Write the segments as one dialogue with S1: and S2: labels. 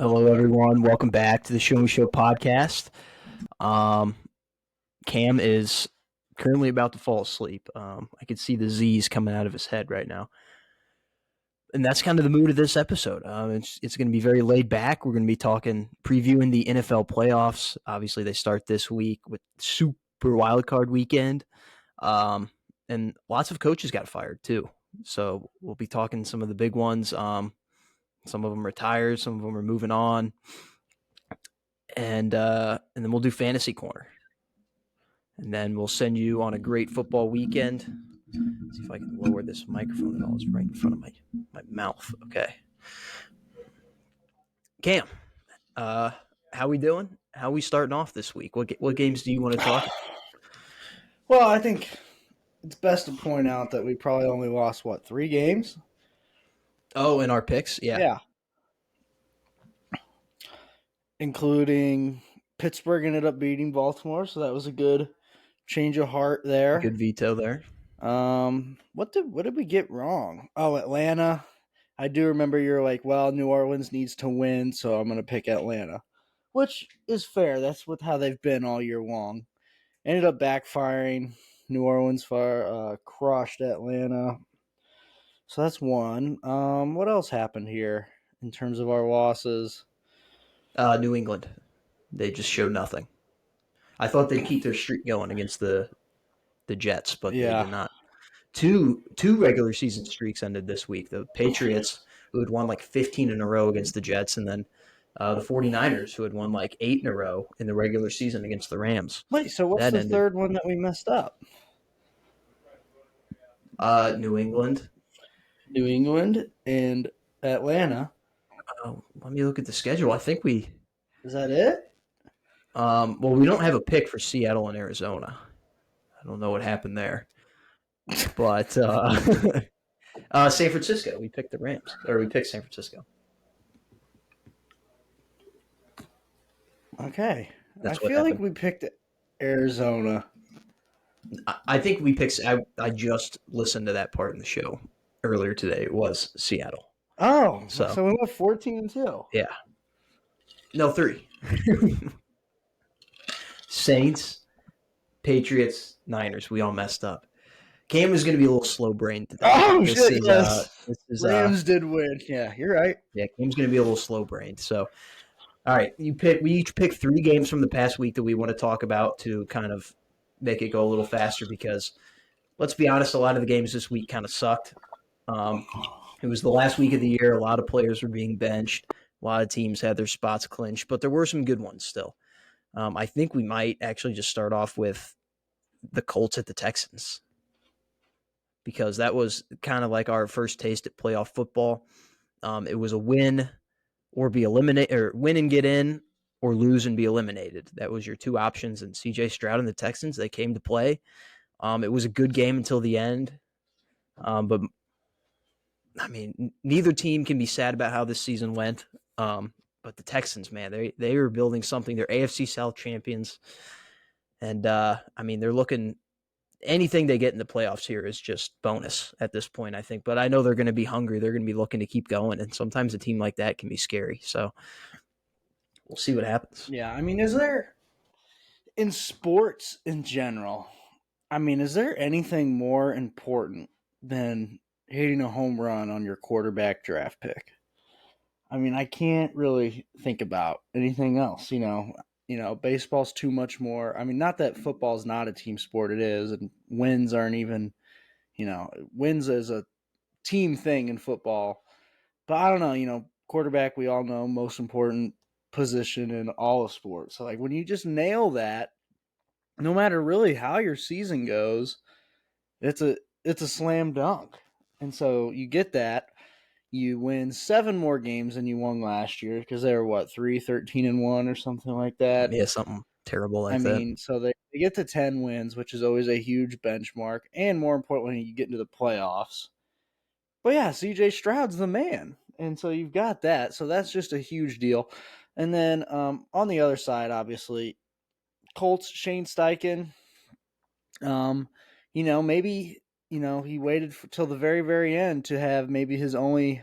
S1: Hello, everyone. Welcome back to the Show Me Show podcast. Um, Cam is currently about to fall asleep. I can see the Z's coming out of his head right now, and that's kind of the mood of this episode. It's going to be very laid back. We're going to be previewing the NFL playoffs. Obviously, they start this week with Super Wild Card Weekend, and lots of coaches got fired too. So we'll be talking some of the big ones. Some of them retired, some of them are moving on. And then we'll do fantasy corner, and then we'll send you on a great football weekend. Let's see if I can lower this microphone at all. It's right in front of my mouth. Okay, Cam, how we doing? How we starting off this week? What games do you want to talk about?
S2: Well, I think it's best to point out that we probably only lost, 3 games?
S1: Oh, and our picks, yeah.
S2: Yeah. Including Pittsburgh ended up beating Baltimore, so that was a good change of heart there.
S1: Good veto there.
S2: What did we get wrong? Oh, Atlanta. I do remember you're like, well, New Orleans needs to win, so I'm going to pick Atlanta, which is fair. That's how they've been all year long. Ended up backfiring. New Orleans crushed Atlanta. So that's one. What else happened here in terms of our losses?
S1: New England, they just showed nothing. I thought they'd keep their streak going against the Jets, but they did not. Two regular season streaks ended this week. The Patriots, who had won like 15 in a row against the Jets, and then the 49ers, who had won like 8 in a row in the regular season against the Rams.
S2: Wait, so what's the third one that we messed up?
S1: New England.
S2: New England and Atlanta.
S1: Let me look at the schedule. I think we.
S2: Is that it?
S1: Well, we don't have a pick for Seattle and Arizona. I don't know what happened there. But San Francisco, we picked the Rams. Or we picked San Francisco.
S2: Okay. I feel like we picked Arizona.
S1: I think we picked. I just listened to that part in the show earlier today. It was Seattle.
S2: Oh, so we went 14-2.
S1: Yeah. No, 3. Saints, Patriots, Niners. We all messed up. Cam is going to be a little slow-brained today.
S2: Oh, shit, yes. Rams did win. Yeah, you're right.
S1: Yeah, Cam's going to be a little slow-brained. So, all right, we each pick 3 games from the past week that we want to talk about to kind of make it go a little faster because, let's be honest, a lot of the games this week kind of sucked. It was the last week of the year. A lot of players were being benched. A lot of teams had their spots clinched, but there were some good ones still. I think we might actually just start off with the Colts at the Texans because that was kind of like our first taste at playoff football. It was a win or be eliminated, or win and get in, or lose and be eliminated. That was your 2 options. And CJ Stroud and the Texans, they came to play. It was a good game until the end. But I mean, neither team can be sad about how this season went. But the Texans, man, they are building something. They're AFC South champions. And, I mean, they're looking – anything they get in the playoffs here is just bonus at this point, I think. But I know they're going to be hungry. They're going to be looking to keep going. And sometimes a team like that can be scary. So we'll see what happens.
S2: Yeah, I mean, is there – in sports in general, I mean, is there anything more important than hitting a home run on your quarterback draft pick? I mean, I can't really think about anything else, baseball's too much more. I mean, not that football's not a team sport, it is, and wins aren't even, wins is a team thing in football. But I don't know, quarterback, we all know, most important position in all of sports. So, like, when you just nail that, no matter really how your season goes, it's a slam dunk. And so you get that. You win 7 more games than you won last year because they were 13-1 or something like that.
S1: Yeah, something terrible like that.
S2: I mean, so they get to 10 wins, which is always a huge benchmark, and more importantly, you get into the playoffs. But yeah, CJ Stroud's the man, and so you've got that. So that's just a huge deal. And then on the other side, obviously, Colts, Shane Steichen. Maybe he waited till the very, very end to have maybe his only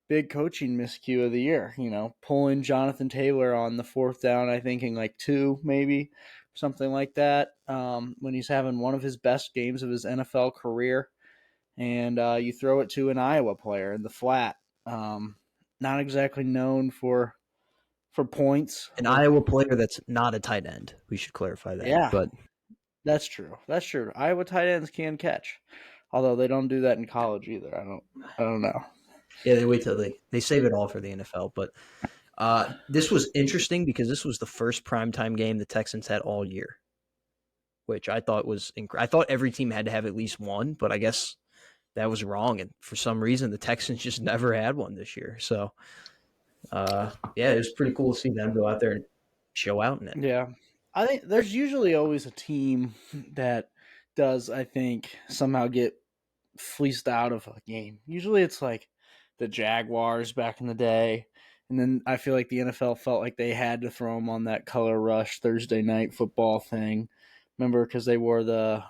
S2: big coaching miscue of the year. Pulling Jonathan Taylor on the fourth down, I think in like 2, maybe something like that. When he's having one of his best games of his NFL career, and you throw it to an Iowa player in the flat, not exactly known for points.
S1: An Iowa player that's not a tight end. We should clarify that.
S2: Yeah,
S1: But
S2: that's true. That's true. Iowa tight ends can catch, although they don't do that in college either. I don't know.
S1: yeah, they wait till they save it all for the NFL. But this was interesting because this was the first primetime game the Texans had all year, which I thought was I thought every team had to have at least one, but I guess that was wrong. And for some reason, the Texans just never had one this year. So, yeah, it was pretty cool to see them go out there and show out in it.
S2: Yeah. I think there's usually always a team that does, I think, somehow get fleeced out of a game. Usually it's like the Jaguars back in the day. And then I feel like the NFL felt like they had to throw them on that color rush Thursday night football thing. Remember, because they wore the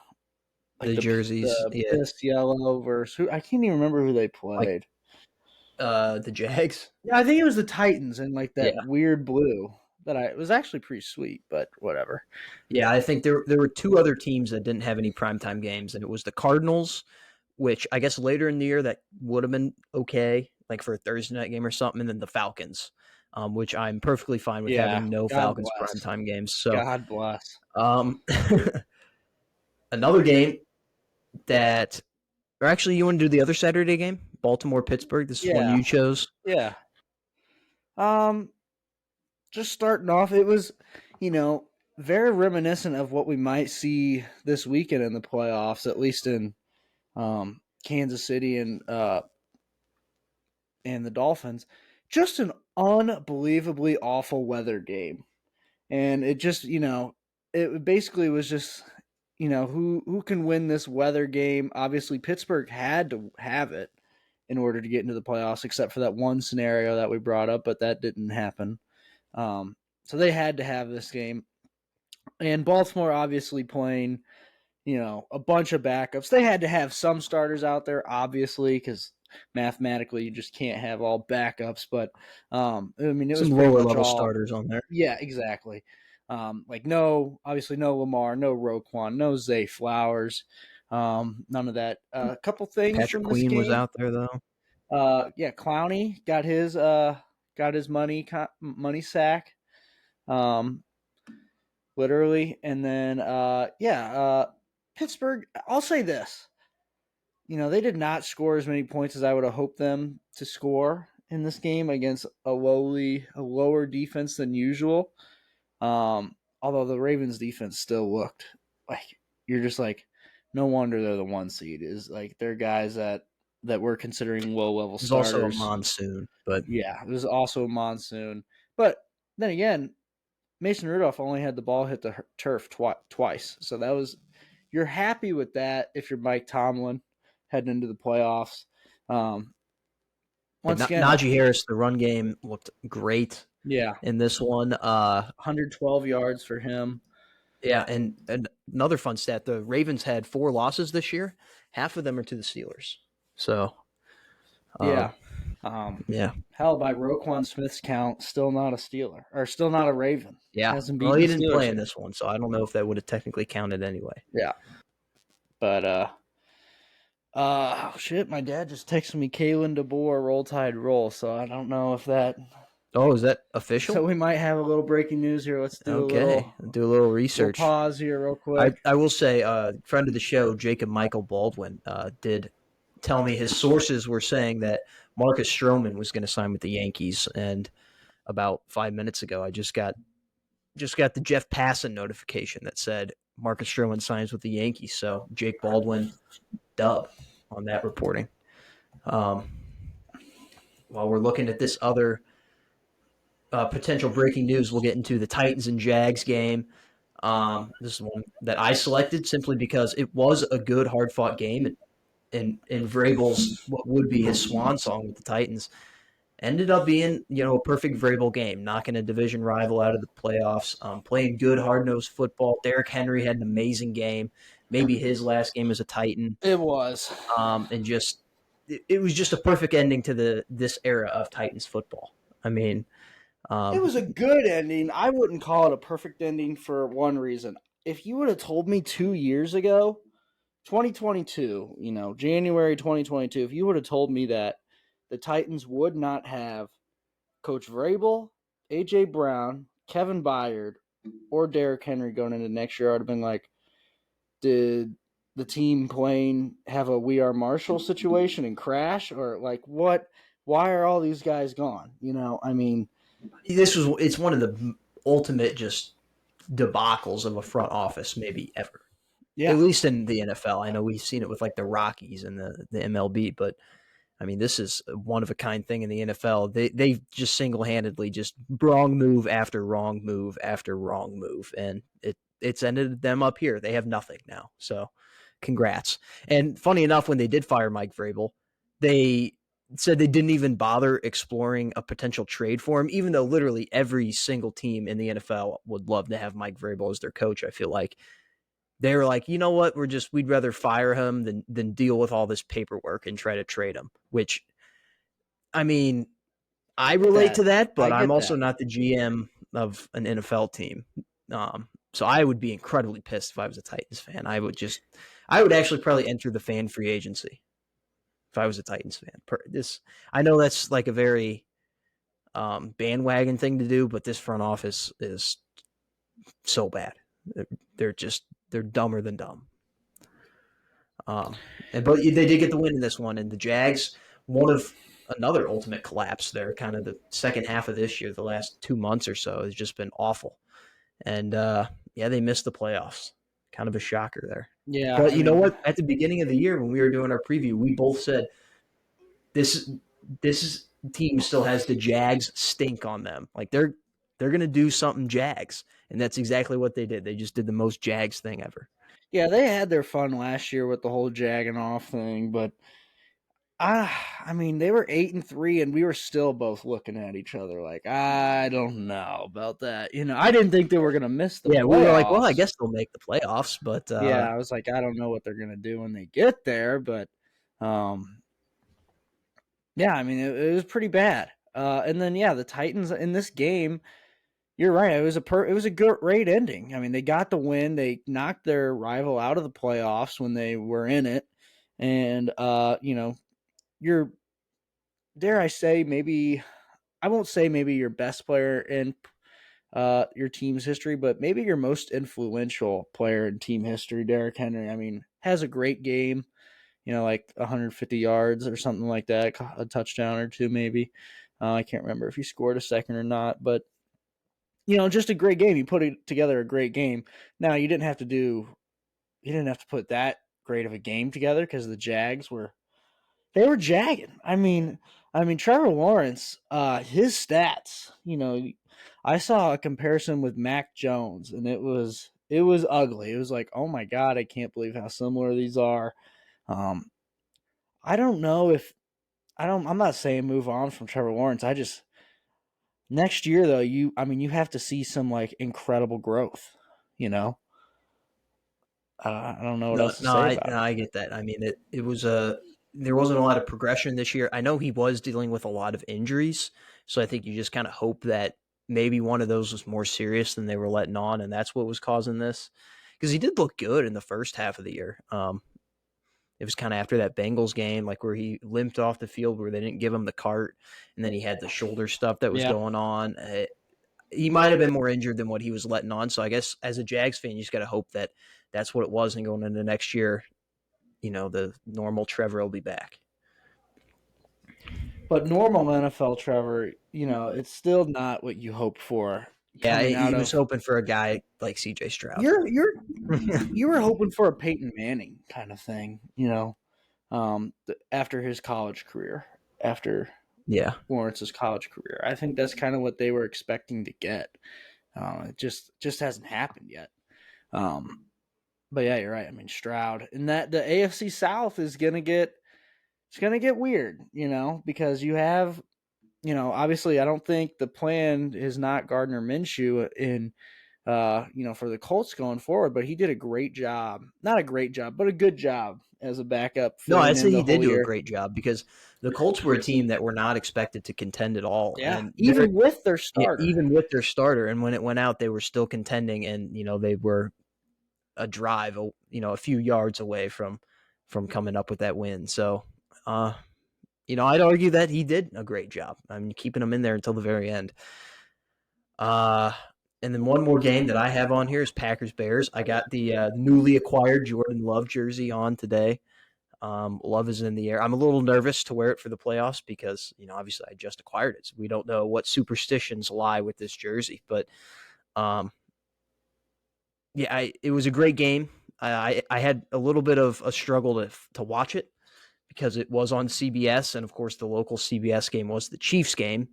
S1: jerseys, yeah,
S2: piss yellow versus who I can't even remember who they played.
S1: The Jags.
S2: Yeah, I think it was the Titans in like that
S1: Yeah.
S2: weird blue it was actually pretty sweet, but whatever.
S1: Yeah, I think there were 2 other teams that didn't have any primetime games, and it was the Cardinals, which I guess later in the year that would have been okay, like for a Thursday night game or something, and then the Falcons, which I'm perfectly fine with having no
S2: God
S1: Falcons
S2: bless.
S1: primetime games. So,
S2: God bless.
S1: Another game that, or actually, you want to do the other Saturday game, Baltimore Pittsburgh. This is one you chose.
S2: Yeah. Just starting off, it was, very reminiscent of what we might see this weekend in the playoffs, at least in Kansas City and the Dolphins. Just an unbelievably awful weather game. And it just, it basically was just, who can win this weather game? Obviously, Pittsburgh had to have it in order to get into the playoffs, except for that one scenario that we brought up, but that didn't happen. So they had to have this game. And Baltimore obviously playing, a bunch of backups. They had to have some starters out there, obviously, because mathematically you just can't have all backups. But I mean, it
S1: Some
S2: was pretty
S1: lower
S2: much
S1: level
S2: all
S1: starters on there.
S2: Yeah, exactly. Obviously no Lamar, no Roquan, no Zay Flowers, none of that. A couple things
S1: Patrick
S2: from this
S1: Queen was
S2: game.
S1: out there though.
S2: Yeah, Clowney got his money sack, literally, and then Pittsburgh. I'll say this: they did not score as many points as I would have hoped them to score in this game against a lower defense than usual. Although the Ravens defense still looked like you're just like, no wonder they're the 1 seed. Is like they're guys that we're considering low level starters.
S1: It was also a monsoon, but
S2: yeah, it was also a monsoon. But then again, Mason Rudolph only had the ball hit the turf twice, so you're happy with that if you're Mike Tomlin heading into the playoffs. Once again,
S1: Najee Harris, the run game looked great.
S2: Yeah,
S1: in this one,
S2: 112 yards for him.
S1: Yeah, and another fun stat: the Ravens had 4 losses this year. Half of them are to the Steelers. So,
S2: yeah. Hell, by Roquan Smith's count, still not a Steeler or still not a Raven.
S1: Yeah, he didn't play in this one, so I don't know if that would have technically counted anyway.
S2: Yeah, but oh shit, my dad just texted me Kalen DeBoer Roll Tide Roll, so I don't know if that.
S1: Oh, is that official?
S2: So we might have a little breaking news here. Let's do
S1: do a little research.
S2: We'll pause here real quick.
S1: I will say, friend of the show, Jacob Michael Baldwin, did tell me his sources were saying that Marcus Stroman was going to sign with the Yankees, and about 5 minutes ago, I just got the Jeff Passan notification that said Marcus Stroman signs with the Yankees. So Jake Baldwin, dub on that reporting. While we're looking at this other potential breaking news, we'll get into the Titans and Jags game. This is one that I selected simply because it was a good, hard-fought game, and Vrabel's what would be his swan song with the Titans ended up being, a perfect Vrabel game, knocking a division rival out of the playoffs, playing good, hard-nosed football. Derrick Henry had an amazing game, maybe his last game as a Titan.
S2: It was.
S1: And just it was just a perfect ending to this era of Titans football. I mean,
S2: It
S1: um,
S2: was a good ending. I wouldn't call it a perfect ending for one reason. If you would have told me 2 years ago, 2022, January 2022, if you would have told me that the Titans would not have Coach Vrabel, AJ Brown, Kevin Byard, or Derrick Henry going into next year, I would have been like, did the team playing have a We Are Marshall situation and crash? Or like what? Why are all these guys gone? I mean,
S1: it's one of the ultimate just debacles of a front office maybe ever. At
S2: yeah.
S1: least in the NFL. I know we've seen it with like the Rockies and the MLB, but I mean, this is a one of a kind thing in the NFL. They just single handedly just wrong move after wrong move after wrong move, and it's ended them up here. They have nothing now. So, congrats. And funny enough, when they did fire Mike Vrabel, they said they didn't even bother exploring a potential trade for him, even though literally every single team in the NFL would love to have Mike Vrabel as their coach. I feel like they were like, you know what, we'd rather fire him than deal with all this paperwork and try to trade him. Which, I mean, I relate
S2: That
S1: to that,
S2: I
S1: but I'm
S2: get
S1: also
S2: that.
S1: not the GM of an NFL team. So I would be incredibly pissed if I was a Titans fan. I would actually probably enter the fan free agency if I was a Titans fan. I know that's like a very bandwagon thing to do, but this front office is so bad. They're just they're dumber than dumb. Um, but they did get the win in this one, and the Jags, one of another ultimate collapse. They're kind of the second half of this year, the last 2 months or so has just been awful, and yeah, they missed the playoffs. Kind of a shocker there.
S2: Yeah,
S1: But
S2: I
S1: you know
S2: mean,
S1: what? At the beginning of the year, when we were doing our preview, we both said this this team still has the Jags stink on them. Like they're gonna do something Jags, and that's exactly what they did. They just did the most Jags thing ever.
S2: yeah, they had their fun last year with the whole jagging off thing, but I mean, they were 8-3, and we were still both looking at each other like, I don't know about that. I didn't think they were gonna miss the
S1: Yeah, we were like, well, I
S2: playoffs.
S1: guess they'll make the playoffs, but
S2: Yeah, I was like, I don't know what they're gonna do when they get there, but um, yeah, I mean, it was pretty bad. And then yeah, the Titans in this game. You're right. It was a great ending. I mean, they got the win. They knocked their rival out of the playoffs when they were in it, and you're dare I say maybe I won't say maybe your best player in your team's history, but maybe your most influential player in team history, Derrick Henry. I mean, has a great game. Like 150 yards or something like that, a touchdown or two maybe. I can't remember if he scored a second or not, but just a great game. You put it together a great game. Now you didn't have to put that great of a game together because the Jags they were jagging. I mean Trevor Lawrence, his stats. I saw a comparison with Mac Jones, and it was ugly. It was like, oh my god, I can't believe how similar these are. Um, I don't know if I don't. I'm not saying move on from Trevor Lawrence. I just next year though, you have to see some like incredible growth. You know, I don't know what
S1: no,
S2: else to say about
S1: no,
S2: it.
S1: I get that. I mean, it was a there wasn't a lot of progression this year. I know he was dealing with a lot of injuries, so I think you just kind of hope that maybe one of those was more serious than they were letting on, and that's what was causing this. Because he did look good in the first half of the year. It was kind of after that Bengals game, like where he limped off the field, where they didn't give him the cart, and then he had the shoulder stuff that was
S2: Yeah.
S1: going on. He might have been more injured than what he was letting on. So I guess as a Jags fan, you just got to hope that that's what it was, and going into next year, the normal Trevor will be back.
S2: But normal NFL Trevor, it's still not what you hope for
S1: Yeah,
S2: coming
S1: he
S2: out
S1: was
S2: of
S1: hoping for a guy like C.J. Stroud.
S2: you're you were hoping for a Peyton Manning kind of thing, after his college career, after
S1: Yeah,
S2: Lawrence's college career. I think that's kind of what they were expecting to get. It just hasn't happened yet. Um, but yeah, you're right. I mean Stroud, and that the AFC South is gonna get weird, because you have obviously, I don't think the plan is not Gardner Minshew in for the Colts going forward. But he did a great job. Not a great job, but a good job as a backup
S1: No,
S2: filling
S1: I'd say
S2: in the
S1: he did
S2: whole
S1: do a
S2: year.
S1: great job because the Colts were a team that were not expected to contend at all,
S2: Yeah,
S1: and they're
S2: even with their
S1: yeah,
S2: starter.
S1: even with their starter, and when it went out, they were still contending, and they were a drive, a few yards away from coming up with that win. So, I'd argue that he did a great job. I mean, keeping them in there until the very end. Uh, and then one more game that I have on here is Packers Bears. I got the newly acquired Jordan Love jersey on today. Love is in the air. I'm a little nervous to wear it for the playoffs because, obviously I just acquired it. So we don't know what superstitions lie with this jersey. But, yeah, it was a great game. I had a little bit of a struggle to watch it because it was on CBS. And, of course, the local CBS game was the Chiefs game,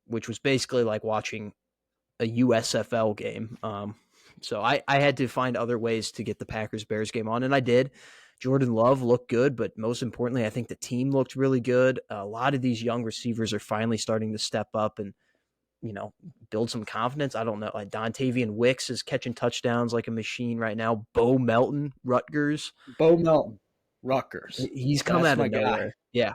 S1: which was basically like watching a USFL game. So I had to find other ways to get the Packers-Bears game on, and I did. Jordan Love looked good, but most importantly, I think the team looked really good. A lot of these young receivers are finally starting to step up and, build some confidence. I don't know. Like Dontavian Wicks is catching touchdowns like a machine right now. Bo Melton, Rutgers.
S2: Bo Melton, Rutgers.
S1: He's come
S2: That's
S1: out of
S2: my guy.
S1: nowhere. Yeah.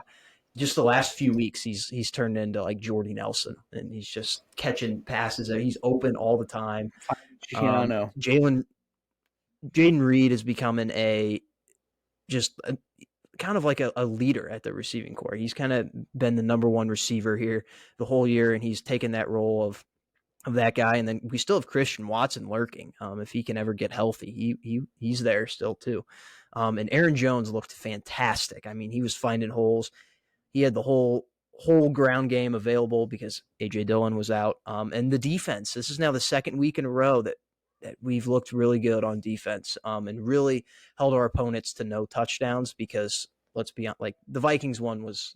S1: Just the last few weeks, he's turned into like Jordy Nelson, and he's just catching passes. He's open all the time.
S2: Giano.
S1: Jaden Reed is becoming just kind of like a leader at the receiving core. He's kind of been the number one receiver here the whole year, and he's taken that role of that guy. And then we still have Christian Watson lurking. If he can ever get healthy, he's there still too. And Aaron Jones looked fantastic. I mean, he was finding holes. He had the whole ground game available because AJ Dillon was out. And the defense. This is now the second week in a row that we've looked really good on defense. And really held our opponents to no touchdowns because let's be honest, like the Vikings one was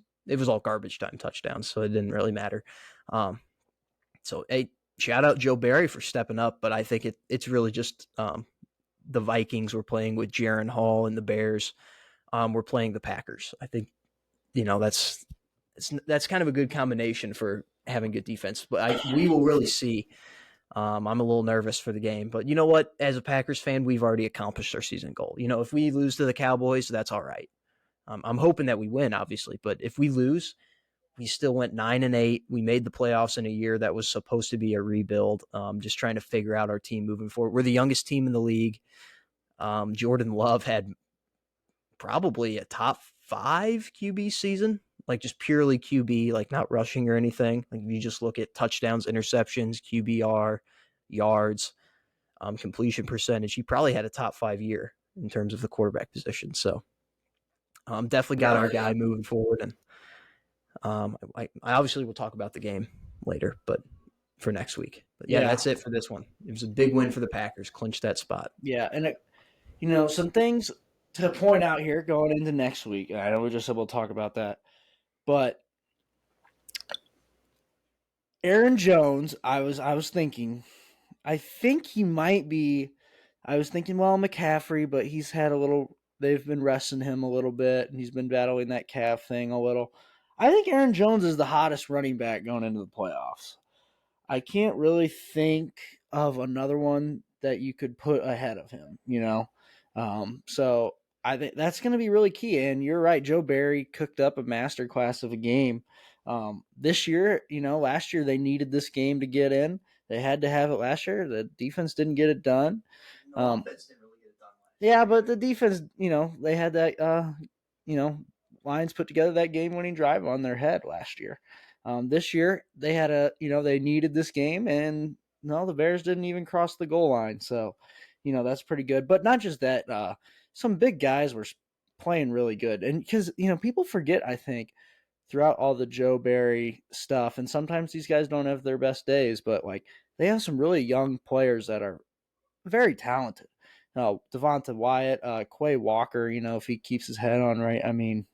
S1: all garbage time touchdowns, so it didn't really matter. So hey, shout out Joe Barry for stepping up, but I think it's really just the Vikings were playing with Jaron Hall and the Bears were playing the Packers. I think that's kind of a good combination for having good defense. But we will really see. I'm a little nervous for the game, but you know what? As a Packers fan, we've already accomplished our season goal. If we lose to the Cowboys, that's all right. I'm hoping that we win, obviously, but if we lose, we still went 9-8. We made the playoffs in a year that was supposed to be a rebuild. Just trying to figure out our team moving forward. We're the youngest team in the league. Jordan Love had probably a top 5 QB season, like just purely QB, like not rushing or anything. Like if you just look at touchdowns, interceptions, QBR, yards, completion percentage, he probably had a top 5 year in terms of the quarterback position. So definitely got our guy moving forward. And I obviously will talk about the game later, but for next week. But yeah, that's it for this one. It was a big win for the Packers, clinched that spot.
S2: Yeah, and some things to point out here going into next week. I know we just said we'll talk about that, but Aaron Jones, I was thinking, I think he might be. I was thinking, well, McCaffrey, but he's had a little. They've been resting him a little bit, and he's been battling that calf thing a little. I think Aaron Jones is the hottest running back going into the playoffs. I can't really think of another one that you could put ahead of him, So I think that's going to be really key. And you're right, Joe Barry cooked up a masterclass of a game. This year, last year they needed this game to get in. They had to have it last year. The defense didn't get it done. Yeah, but the defense, they had that, Lions put together that game-winning drive on their head last year. This year they had they needed this game, and no, the Bears didn't even cross the goal line. So, that's pretty good. But not just that, some big guys were playing really good, and because people forget, I think, throughout all the Joe Barry stuff, and sometimes these guys don't have their best days, but like they have some really young players that are very talented. Devonta Wyatt, Quay Walker, if he keeps his head on right, I mean,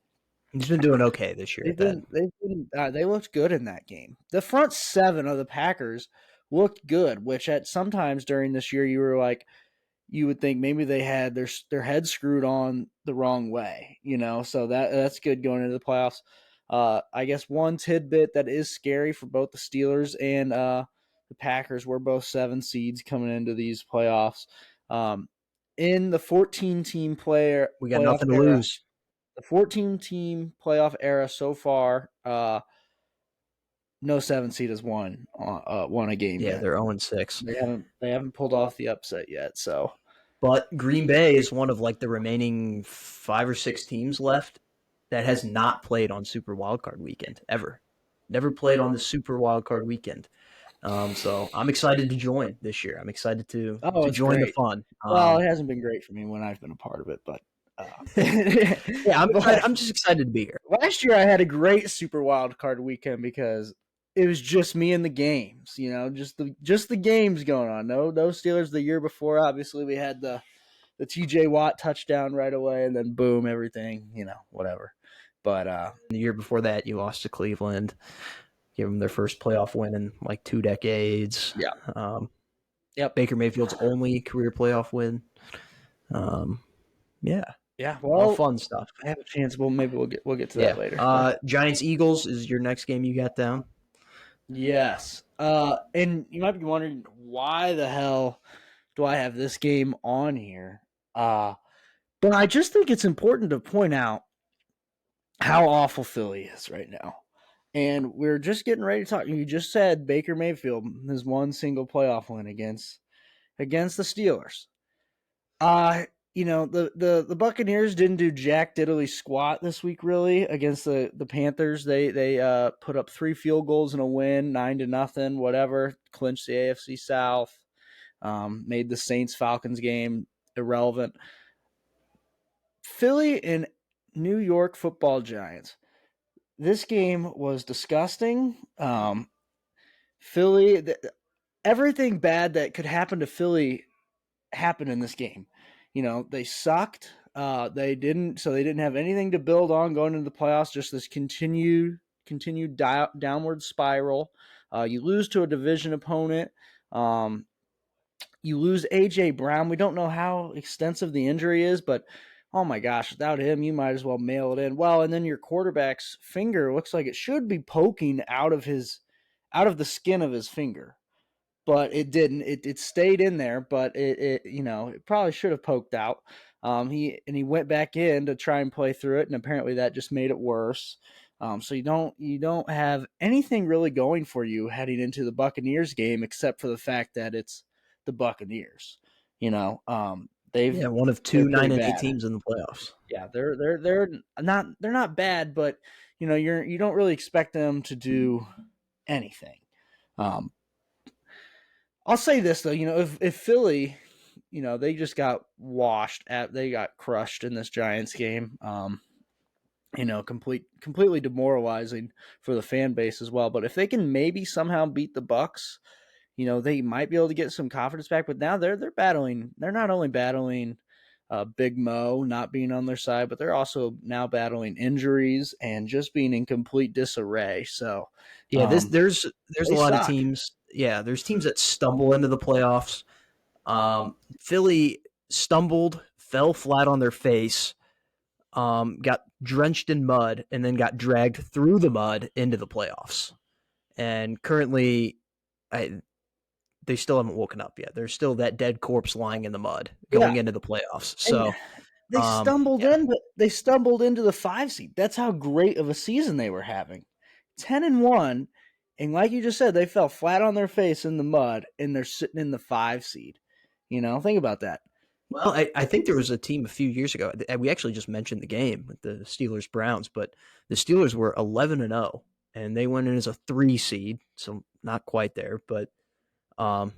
S1: he's been doing okay this year.
S2: They looked good in that game. The front seven of the Packers looked good, which at sometimes during this year you would think maybe they had their head screwed on the wrong way, So that's good going into the playoffs. I guess one tidbit that is scary for both the Steelers and the the Packers were both 7 seeds coming into these playoffs. In the 14-team
S1: We got
S2: playoff
S1: nothing to
S2: era,
S1: lose.
S2: the 14-team playoff era so far, no 7 seed has won a game
S1: Yeah,
S2: yet.
S1: they're 0-6.
S2: They haven't pulled off the upset yet. So,
S1: But Green Bay is one of like the remaining 5 or 6 teams left that has not played on Super Wildcard Weekend ever. Never played on the Super Wildcard Weekend. So I'm excited to join this year. I'm excied to
S2: it's
S1: join the
S2: great.
S1: fun.
S2: Well, it hasn't been great for me when I've been a part of it, but
S1: yeah, I'm excited.
S2: but
S1: I'm just excited to be here.
S2: last year I had a great Super Wild Card weekend because it was just me and the games, just the games going on. No Steelers the year before. Obviously, we had the TJ Watt touchdown right away, and then boom, everything, whatever. But
S1: The year before that, you lost to Cleveland. Give them their first playoff win in like 2 decades.
S2: Yeah.
S1: Yep. Baker Mayfield's only career playoff win. Yeah.
S2: Yeah.
S1: All
S2: Well,
S1: fun stuff.
S2: I have a chance. Well, maybe we'll get to that later.
S1: Giants Eagles is your next game you got down.
S2: Yes. And you might be wondering why the hell do I have this game on here? But I just think it's important to point out how awful Philly is right now. And we're just getting ready to talk. You just said Baker Mayfield has one single playoff win against the Steelers. The Buccaneers didn't do jack diddly squat this week really against the Panthers. They put up 3 field goals and a win, 9-0, whatever, clinched the AFC South. Made the Saints-Falcons game irrelevant. Philly and New York Football Giants. This game was disgusting. Philly, everything bad that could happen to Philly happened in this game. They sucked. They didn't have anything to build on going into the playoffs. Just this continued downward spiral. You lose to a division opponent. You lose AJ Brown. We don't know how extensive the injury is, but oh my gosh, without him, you might as well mail it in. Well, and then your quarterback's finger looks like it should be poking out of the skin of his finger, but it didn't. It stayed in there, but it probably should have poked out. He went back in to try and play through it, and apparently that just made it worse. So you don't have anything really going for you heading into the Buccaneers game, except for the fact that it's the Buccaneers. They're
S1: one of 2 9-8
S2: bad
S1: teams in the playoffs.
S2: Yeah, they're not bad, but you don't really expect them to do anything. I'll say this though, if Philly, they just got they got crushed in this Giants game. Completely demoralizing for the fan base as well. But if they can maybe somehow beat the Bucks, they might be able to get some confidence back. But now they're battling. They're not only battling Big Mo not being on their side, but they're also now battling injuries and just being in complete disarray. So
S1: yeah, there's a lot of teams. Yeah, there's teams that stumble into the playoffs. Philly stumbled, fell flat on their face, got drenched in mud, and then got dragged through the mud into the playoffs. And currently, they still haven't woken up yet. There's still that dead corpse lying in the mud going into the playoffs. So
S2: and they stumbled in, but they stumbled into the 5 seed. That's how great of a season they were having. 10-1, and like you just said, they fell flat on their face in the mud, and they're sitting in the 5 seed. Think about that.
S1: Well, I think there was a team a few years ago. We actually just mentioned the game with the Steelers Browns, but the Steelers were 11-0, and they went in as a 3 seed, so not quite there, but and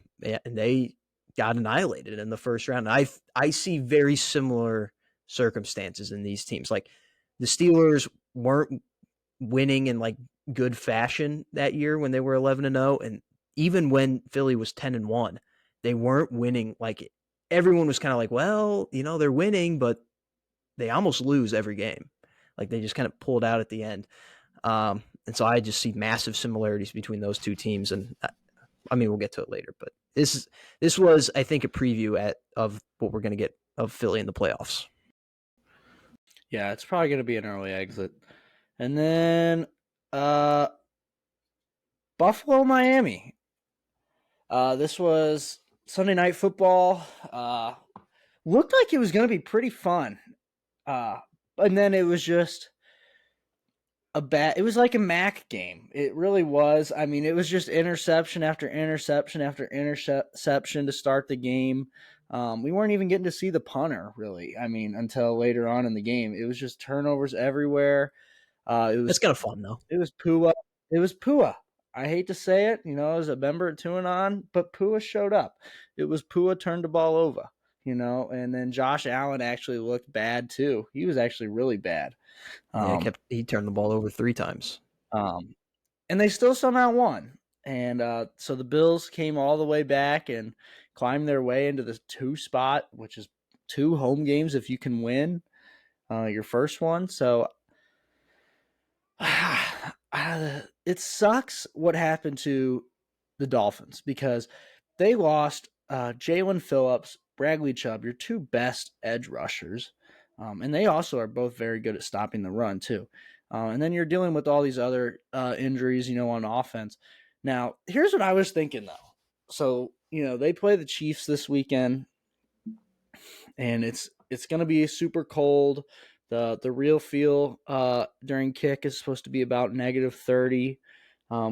S1: they got annihilated in the first round. And I see very similar circumstances in these teams. Like the Steelers weren't winning in like good fashion that year when they were 11-0, and even when Philly was 10-1, they weren't winning. Like everyone was kind of like, well, they're winning, but they almost lose every game. Like they just kind of pulled out at the end. And so I just see massive similarities between those two teams. And I mean, we'll get to it later, but this was, I think, a preview of what we're going to get of Philly in the playoffs.
S2: Yeah, it's probably going to be an early exit. And then Buffalo, Miami. This was Sunday Night Football. Looked like it was going to be pretty fun. And then it was just it was like a MAC game. It really was. I mean, it was just interception after interception after interception to start the game. We weren't even getting to see the punter, really. I mean, until later on in the game. It was just turnovers everywhere.
S1: It's kind of fun, though.
S2: It was Pua. It was Pua. I hate to say it, as a member at Tuanon, but Pua showed up. It was Pua turned the ball over, and then Josh Allen actually looked bad too. He was actually really bad.
S1: He turned the ball over 3 times.
S2: And they still somehow won. And so the Bills came all the way back and climbed their way into the 2 spot, which is 2 home games if you can win your first one. So it sucks what happened to the Dolphins because they lost Jalen Phillips, Bradley Chubb, your 2 best edge rushers. And they also are both very good at stopping the run too. And then you're dealing with all these other injuries, on offense. Now, here's what I was thinking though. So, they play the Chiefs this weekend, and it's going to be super cold. The real feel during kick is supposed to be about -30,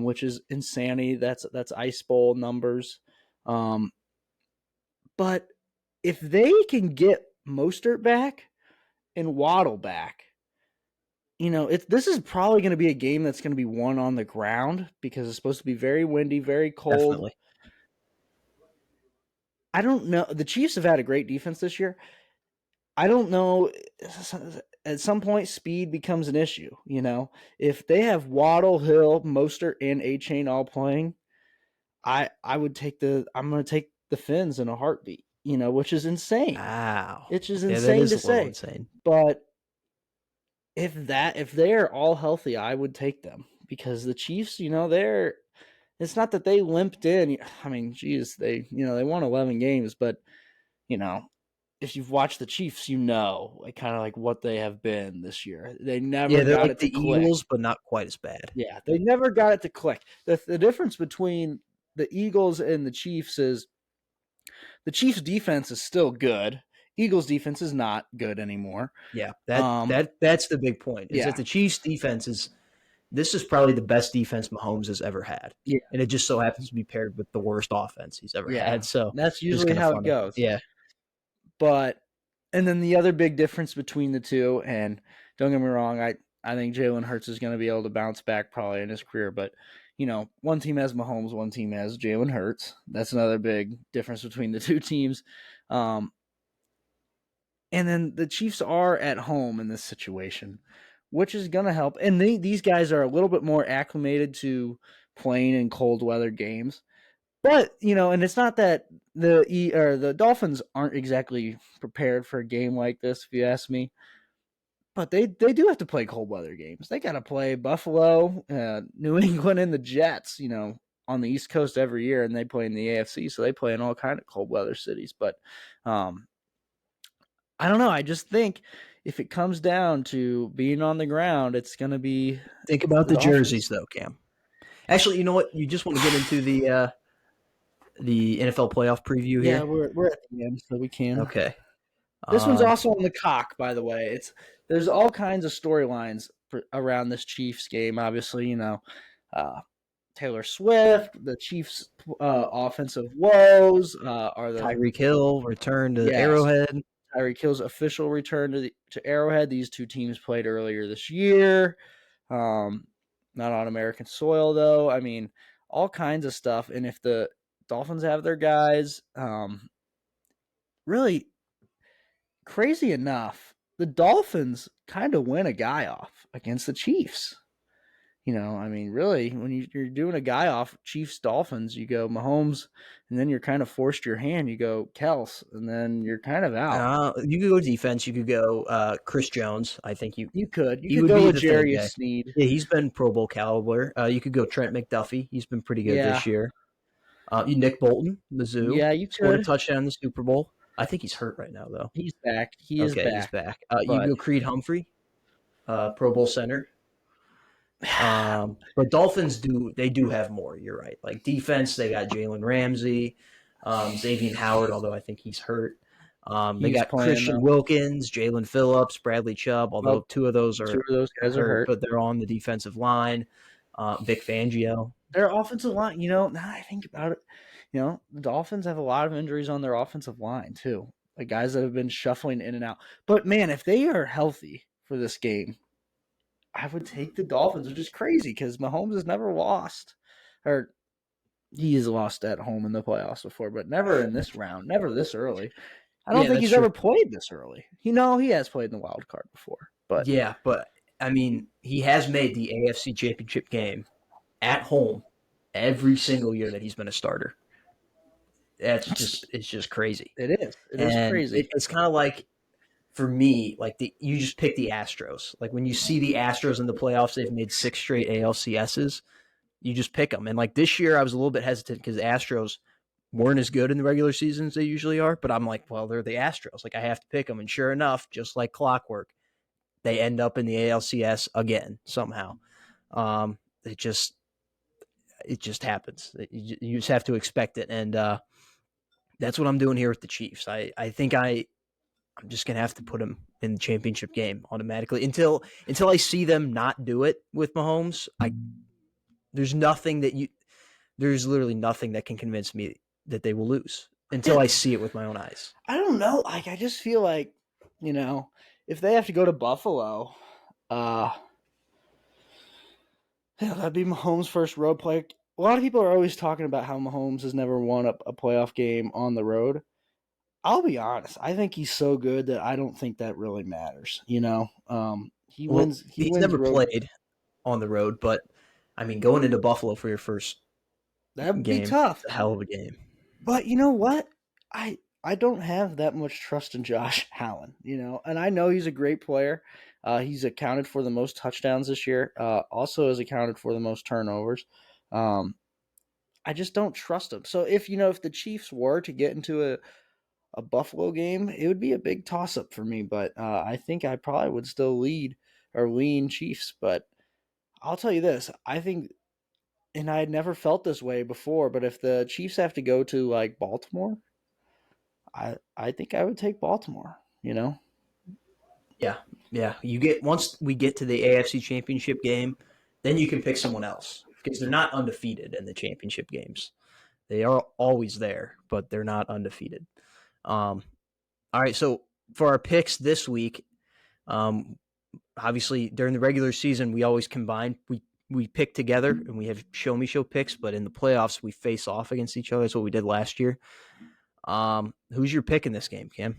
S2: which is insanity. That's ice bowl numbers. But if they can get Mostert back and Waddle back, this is probably going to be a game that's going to be won on the ground because it's supposed to be very windy, very cold.
S1: Definitely.
S2: I don't know. The Chiefs have had a great defense this year. I don't know. At some point, speed becomes an issue. If they have Waddle, Hill, Mostert, and A-Chain all playing, I'm going to take the Fins in a heartbeat. Which is insane.
S1: Wow,
S2: It's just insane to say.
S1: Insane.
S2: But if they are all healthy, I would take them because the Chiefs, it's not that they limped in. I mean, geez, they won 11 games, but if you've watched the Chiefs, kind of like what they have been this year. They never got it to click.
S1: Eagles, but not quite as bad.
S2: Yeah, they never got it to click. The difference between the Eagles and the Chiefs is the Chiefs' defense is still good. Eagles' defense is not good anymore.
S1: Yeah, that's the big point. Is that the Chiefs' defense this is probably the best defense Mahomes has ever had.
S2: Yeah,
S1: and it just so happens to be paired with the worst offense he's ever had. So
S2: that's usually how it goes.
S1: Yeah,
S2: and then the other big difference between the two, and don't get me wrong, I think Jalen Hurts is going to be able to bounce back probably in his career, but one team has Mahomes, one team has Jalen Hurts. That's another big difference between the two teams. And then the Chiefs are at home in this situation, which is going to help. And these guys are a little bit more acclimated to playing in cold weather games. But, and it's not that the Dolphins aren't exactly prepared for a game like this, if you ask me. But they do have to play cold weather games. They got to play Buffalo, New England, and the Jets, on the East Coast every year, and they play in the AFC, so they play in all kind of cold weather cities. But I don't know. I just think if it comes down to being on the ground, it's going to be.
S1: Think about the jerseys, though, Cam. Actually, you know what? You just want to get into the NFL playoff preview here.
S2: Yeah, we're at the end, so we can.
S1: Okay.
S2: This one's also on the cock, by the way. There's all kinds of storylines around this Chiefs game. Obviously, Taylor Swift, the Chiefs' offensive woes, are the
S1: Tyreek Hill return to Arrowhead.
S2: Tyreek Hill's official return to Arrowhead. These two teams played earlier this year. Not on American soil, though. I mean, all kinds of stuff. And if the Dolphins have their guys, really crazy enough, the Dolphins kind of win a guy off against the Chiefs. I mean, really, when you're doing a guy off Chiefs Dolphins, you go Mahomes, and then you're kind of forced your hand. You go Kels, and then you're kind of out.
S1: You could go defense. You could go Chris Jones. I think you
S2: could. You could go with Jarius Sneed.
S1: Yeah, he's been Pro Bowl caliber. You could go Trent McDuffie. He's been pretty good this year. Nick Bolton, Mizzou.
S2: Yeah, you
S1: scored a touchdown in the Super Bowl. I think he's hurt right now, though.
S2: He's back. He's back.
S1: You go Creed Humphrey, Pro Bowl center. But Dolphins do have more. You're right. Like defense, they got Jalen Ramsey, Xavier Howard, although I think he's hurt. They
S2: He's
S1: got
S2: playing
S1: Christian
S2: though.
S1: Wilkins, Jalen Phillips, Bradley Chubb, although
S2: Well,
S1: two of those
S2: two
S1: are
S2: of those guys are
S1: hurt,
S2: hurt.
S1: but they're on the defensive line. Vic Fangio.
S2: Their offensive line, now I think about it, the Dolphins have a lot of injuries on their offensive line too. Like guys that have been shuffling in and out. But man, if they are healthy for this game, I would take the Dolphins, which is crazy because Mahomes has never lost, or he has lost at home in the playoffs before, but never in this round, never this early. I don't
S1: Yeah,
S2: think
S1: that's
S2: he's
S1: true.
S2: ever played this early. He has played in the wild card before, but
S1: Yeah, but I mean, he has made the AFC Championship game at home every single year that he's been a starter. It's just crazy.
S2: it is. It is
S1: And
S2: crazy.
S1: it's kind of like for me, like you just pick the Astros. Like when you see the Astros in the playoffs, they've made 6 straight ALCSs. You just pick them. And like this year, I was a little bit hesitant because the Astros weren't as good in the regular season as they usually are. But I'm like, well, they're the Astros. Like I have to pick them. And sure enough, just like clockwork, they end up in the ALCS again somehow. Um, it just it just happens. You just have to expect it, and that's what I'm doing here with the Chiefs. I think I'm just gonna have to put them in the championship game automatically until I see them not do it with Mahomes. There's nothing that you there's literally nothing that can convince me that they will lose until I see it with my own eyes.
S2: I don't know. Like I just feel like, if they have to go to Buffalo, uh that'd be Mahomes' first road play. A lot of people are always talking about how Mahomes has never won a playoff game on the road. I'll be honest. I think he's so good that I don't think that really matters. He
S1: Well,
S2: wins. He
S1: he's
S2: wins
S1: never
S2: road.
S1: played on the road, but I mean, going into Buffalo for your first
S2: That'd be
S1: game,
S2: tough.
S1: it's a hell of a game.
S2: But you know what? I don't have that much trust in Josh Allen, and I know he's a great player. He's accounted for the most touchdowns this year. Also has accounted for the most turnovers. Um, I just don't trust him. So if the Chiefs were to get into a Buffalo game, it would be a big toss up for me. But I think I probably would still lean Chiefs. But I'll tell you this: I think, and I had never felt this way before. But if the Chiefs have to go to like Baltimore, I think I would take Baltimore.
S1: Yeah, yeah. You get once we get to the AFC Championship game, then you can pick someone else because they're not undefeated in the championship games. They are always there, but they're not undefeated. Um, all right, so for our picks this week, um, obviously during the regular season we always combine. We pick together and we have show me show picks, but in the playoffs we face off against each other. That's what we did last year. Who's your pick in this game, Cam?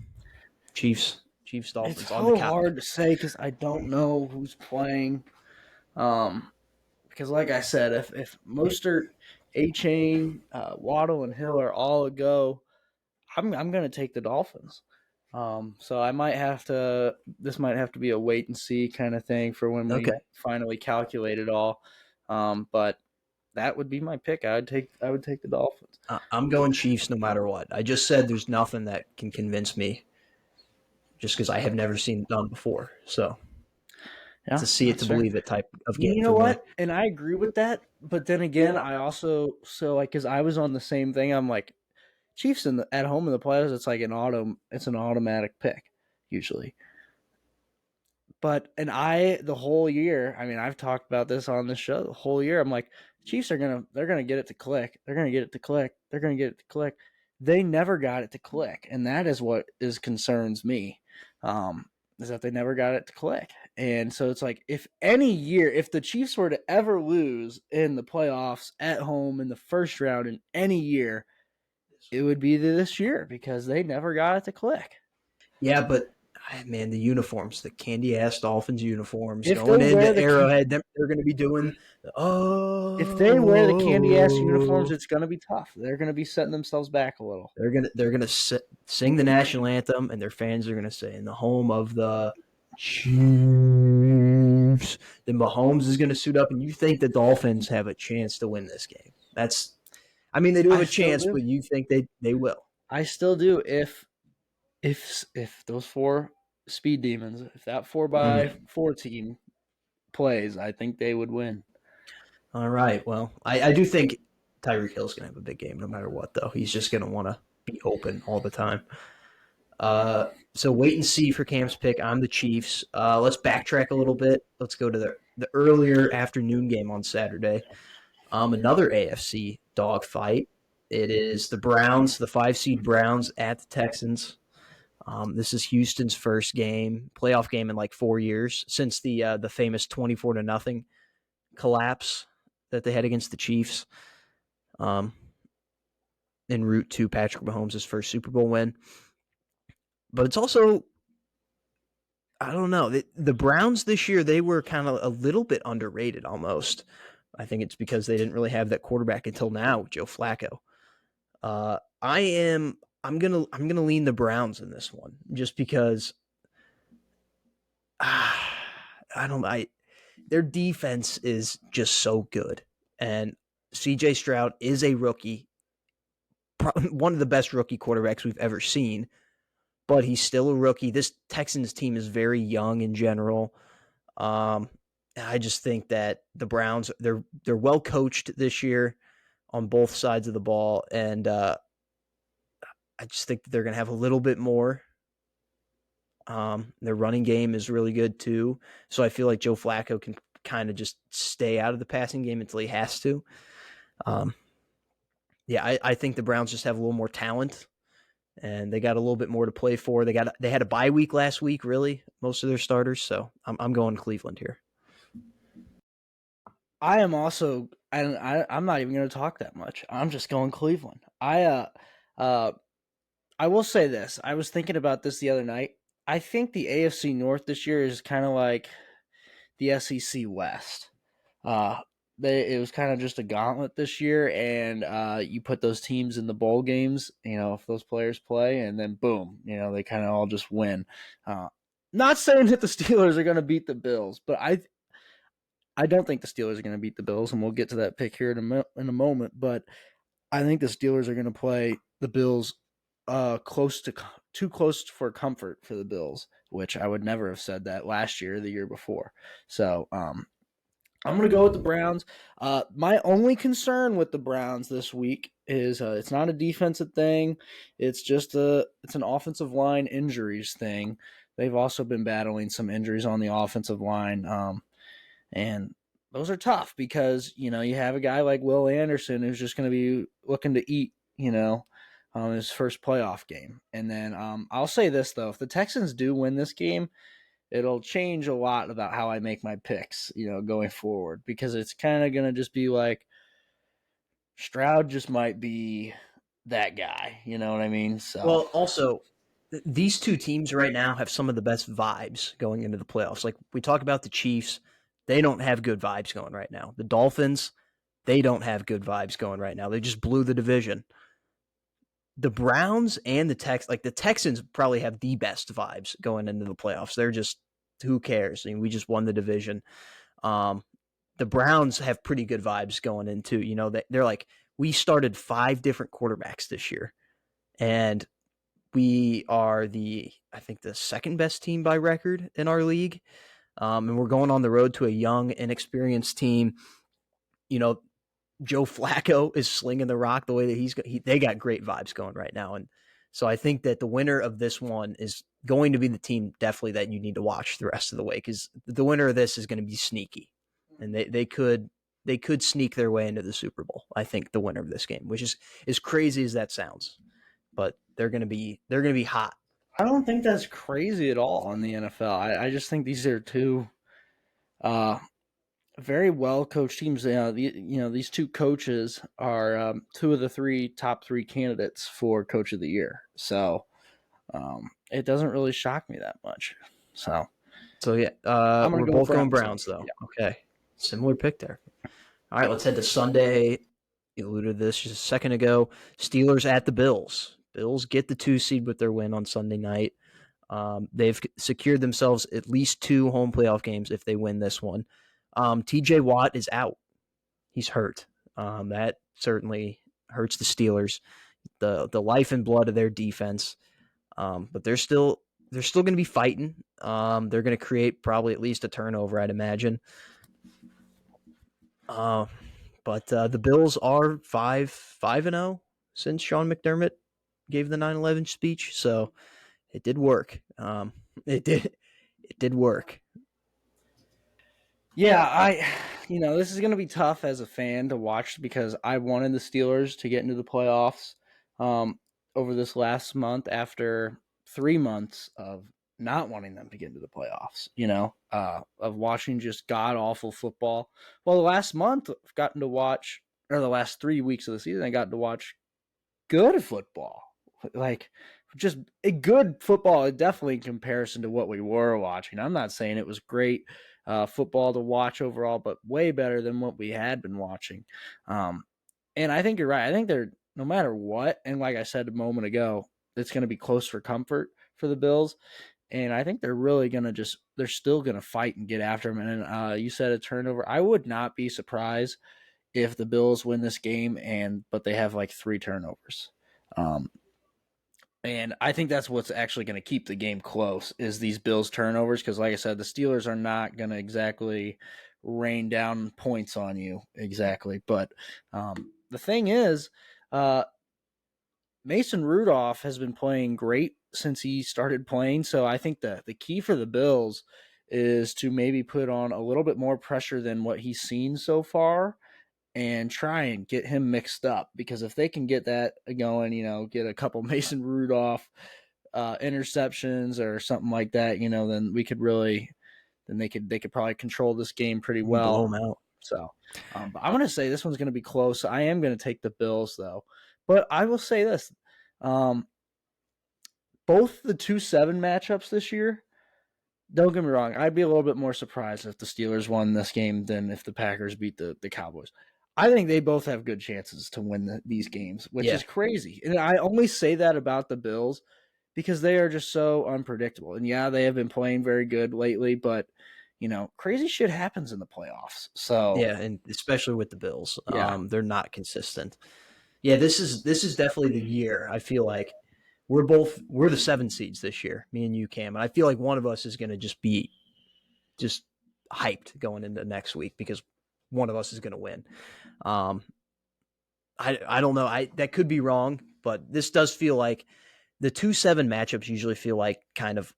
S1: Chiefs,
S2: It's
S1: Dolphins on the
S2: so
S1: couch.
S2: hard to say because I don't know who's playing. Because like I said, if Mostert, A Chain, Waddle, and Hill are all a go, I'm gonna take the Dolphins. So I might have to. This might have to be a wait and see kind of thing for when we
S1: Okay.
S2: finally calculate it all. But that would be my pick. I would take the Dolphins.
S1: I'm going Chiefs no matter what. I just said there's nothing that can convince me just because I have never seen it done before. So it's
S2: Yeah,
S1: a see it to
S2: that's fair.
S1: believe it type of game
S2: You know
S1: for me.
S2: what? And I agree with that. But then again, I also because I was on the same thing. I'm like Chiefs at home in the playoffs. It's like It's an automatic pick usually. But the whole year. I mean, I've talked about this on the show. The whole year, I'm like, Chiefs they're gonna get it to click. They're gonna get it to click. They're gonna get it to click. They never got it to click, and that is what is concerns me. Is that they never got it to click. And so it's like if the Chiefs were to ever lose in the playoffs at home in the first round in any year, it would be this year because they never got it to click.
S1: Yeah, but man, the uniforms, the candy ass Dolphins uniforms
S2: If they
S1: going
S2: wear
S1: into
S2: the
S1: Arrowhead, they're going to be doing
S2: if they wear the candy ass
S1: oh.
S2: uniforms, it's gonna be tough. They're gonna be setting themselves back a little.
S1: They're gonna sing the national anthem, and their fans are gonna say, "In the home of the Chiefs." Then Mahomes is gonna suit up, and you think the Dolphins have a chance to win this game? I mean, they do have
S2: I
S1: a
S2: still
S1: chance,
S2: do.
S1: but you think they will?
S2: I still do. If those four speed demons, if that four by
S1: Mm.
S2: four team plays, I think they would win.
S1: All right. Well, I do think Tyreek Hill's going to have a big game no matter what, though. He's just going to want to be open all the time. So wait and see for Cam's pick. I'm the Chiefs. Let's backtrack a little bit. Let's go to the earlier afternoon game on Saturday. Another AFC dogfight. It is the Browns, the 5 seed Browns at the Texans. This is Houston's first playoff game in like 4 years since the famous 24-0 collapse that they had against the Chiefs. En route to Patrick Mahomes' first Super Bowl win. But it's also, I don't know, the Browns this year, they were kind of a little bit underrated almost. I think it's because they didn't really have that quarterback until now, Joe Flacco. I'm gonna lean the Browns in this one just because their defense is just so good, and CJ Stroud is a rookie, one of the best rookie quarterbacks we've ever seen, but he's still a rookie. This Texans team is very young in general. I just think that the Browns, they're well coached this year on both sides of the ball, and I just think that they're going to have a little bit more. Their running game is really good too, so I feel like Joe Flacco can kind of just stay out of the passing game until he has to. I think the Browns just have a little more talent, and they got a little bit more to play for. They had a bye week last week, really, most of their starters. So I'm going Cleveland here.
S2: I am also. I'm not even going to talk that much. I'm just going Cleveland. I will say this. I was thinking about this the other night. I think the AFC North this year is kind of like the SEC West. It was kind of just a gauntlet this year, and you put those teams in the bowl games, if those players play, and then boom, they kind of all just win. Not saying that the Steelers are going to beat the Bills, but I don't think the Steelers are going to beat the Bills, and we'll get to that pick here in a moment, but I think the Steelers are going to play the Bills too close for comfort for the Bills, which I would never have said that last year or the year before. So I'm going to go with the Browns. My only concern with the Browns this week is it's not a defensive thing. It's just it's an offensive line injuries thing. They've also been battling some injuries on the offensive line. And those are tough because, you have a guy like Will Anderson who's just going to be looking to eat, his first playoff game. And then I'll say this, though. If the Texans do win this game, it'll change a lot about how I make my picks, going forward. Because it's kind of going to just be like Stroud just might be that guy. You know what I mean? So.
S1: Well, also, these two teams right now have some of the best vibes going into the playoffs. Like we talk about the Chiefs. They don't have good vibes going right now. The Dolphins, they don't have good vibes going right now. They just blew the division. The Browns and the Texans probably have the best vibes going into the playoffs. They're just, who cares? I mean, we just won the division. The Browns have pretty good vibes going into, they're like, we started 5 different quarterbacks this year, and we are I think the second best team by record in our league. And we're going on the road to a young, inexperienced team. Joe Flacco is slinging the rock the way that they got great vibes going right now. And so I think that the winner of this one is going to be the team definitely that you need to watch the rest of the way, because the winner of this is going to be sneaky, and they could sneak their way into the Super Bowl. I think the winner of this game, which is as crazy as that sounds, but they're going to be hot.
S2: I don't think that's crazy at all on the NFL. I just think these are two very well coached teams. These two coaches are 2 of the top 3 candidates for Coach of the Year. So it doesn't really shock me that much. So
S1: yeah, we're both going Browns though. Yeah. Okay, similar pick there. All right, let's head to Sunday. You alluded to this just a second ago. Steelers at the Bills. Bills get the 2 seed with their win on Sunday night. They've secured themselves at least 2 home playoff games if they win this one. TJ Watt is out. He's hurt. That certainly hurts the Steelers, the life and blood of their defense. But they're still they're still going to be fighting. They're going to create probably at least a turnover, I'd imagine. But the Bills are 5-0 since Sean McDermott gave the 9/11 speech, so it did work. It did work.
S2: Yeah, this is going to be tough as a fan to watch because I wanted the Steelers to get into the playoffs um, over this last month after 3 months of not wanting them to get into the playoffs, of watching just god awful football. Well, the last month I've gotten to watch, or the last 3 weeks of the season, I got to watch good football. Like, just a good football, definitely in comparison to what we were watching. I'm not saying it was great football to watch overall, but way better than what we had been watching. And I think you're right. I think they're, no matter what, and like I said a moment ago, it's going to be close for comfort for the Bills. And I think they're really going to they're still going to fight and get after them. And you said a turnover. I would not be surprised if the Bills win this game but they have like 3 turnovers. And I think that's what's actually going to keep the game close is these Bills turnovers. Because like I said, the Steelers are not going to exactly rain down points on you exactly. But the thing is, Mason Rudolph has been playing great since he started playing. So I think the key for the Bills is to maybe put on a little bit more pressure than what he's seen so far and try and get him mixed up, because if they can get that going, get a couple Mason Rudolph interceptions or something like that, then we could really, then they could probably control this game pretty
S1: Blow
S2: well.
S1: them out.
S2: So, but I'm going to say this one's going to be close. I am going to take the Bills though, but I will say this: both the 2-7 matchups this year. Don't get me wrong. I'd be a little bit more surprised if the Steelers won this game than if the Packers beat the Cowboys. I think they both have good chances to win these games, which is crazy. And I only say that about the Bills because they are just so unpredictable. And yeah, they have been playing very good lately, but crazy shit happens in the playoffs. So
S1: yeah, and especially with the Bills,
S2: yeah,
S1: they're not consistent. Yeah, this is definitely the year. I feel like we're the 7 seeds this year, me and you, Cam, and I feel like one of us is going to just be hyped going into next week because one of us is going to win. I don't know. That could be wrong, but this does feel like the 2-7 matchups usually feel like kind of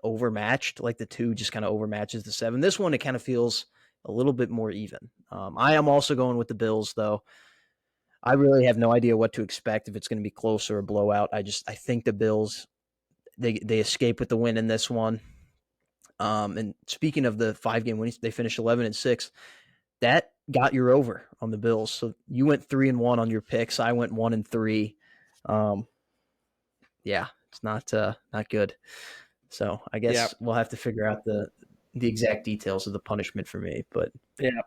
S1: overmatched. Like the 2 just kind of overmatches the 7. This one, it kind of feels a little bit more even. I am also going with the Bills, though. I really have no idea what to expect, if it's going to be close or a blowout. I think the Bills, they escape with the win in this one. And speaking of the 5-game wins, they finished 11-6. That got your over on the Bills. So you went 3-1 on your picks. I went 1-3. Yeah, it's not good. So I guess we'll have to figure out the exact details of the punishment for me. But yeah.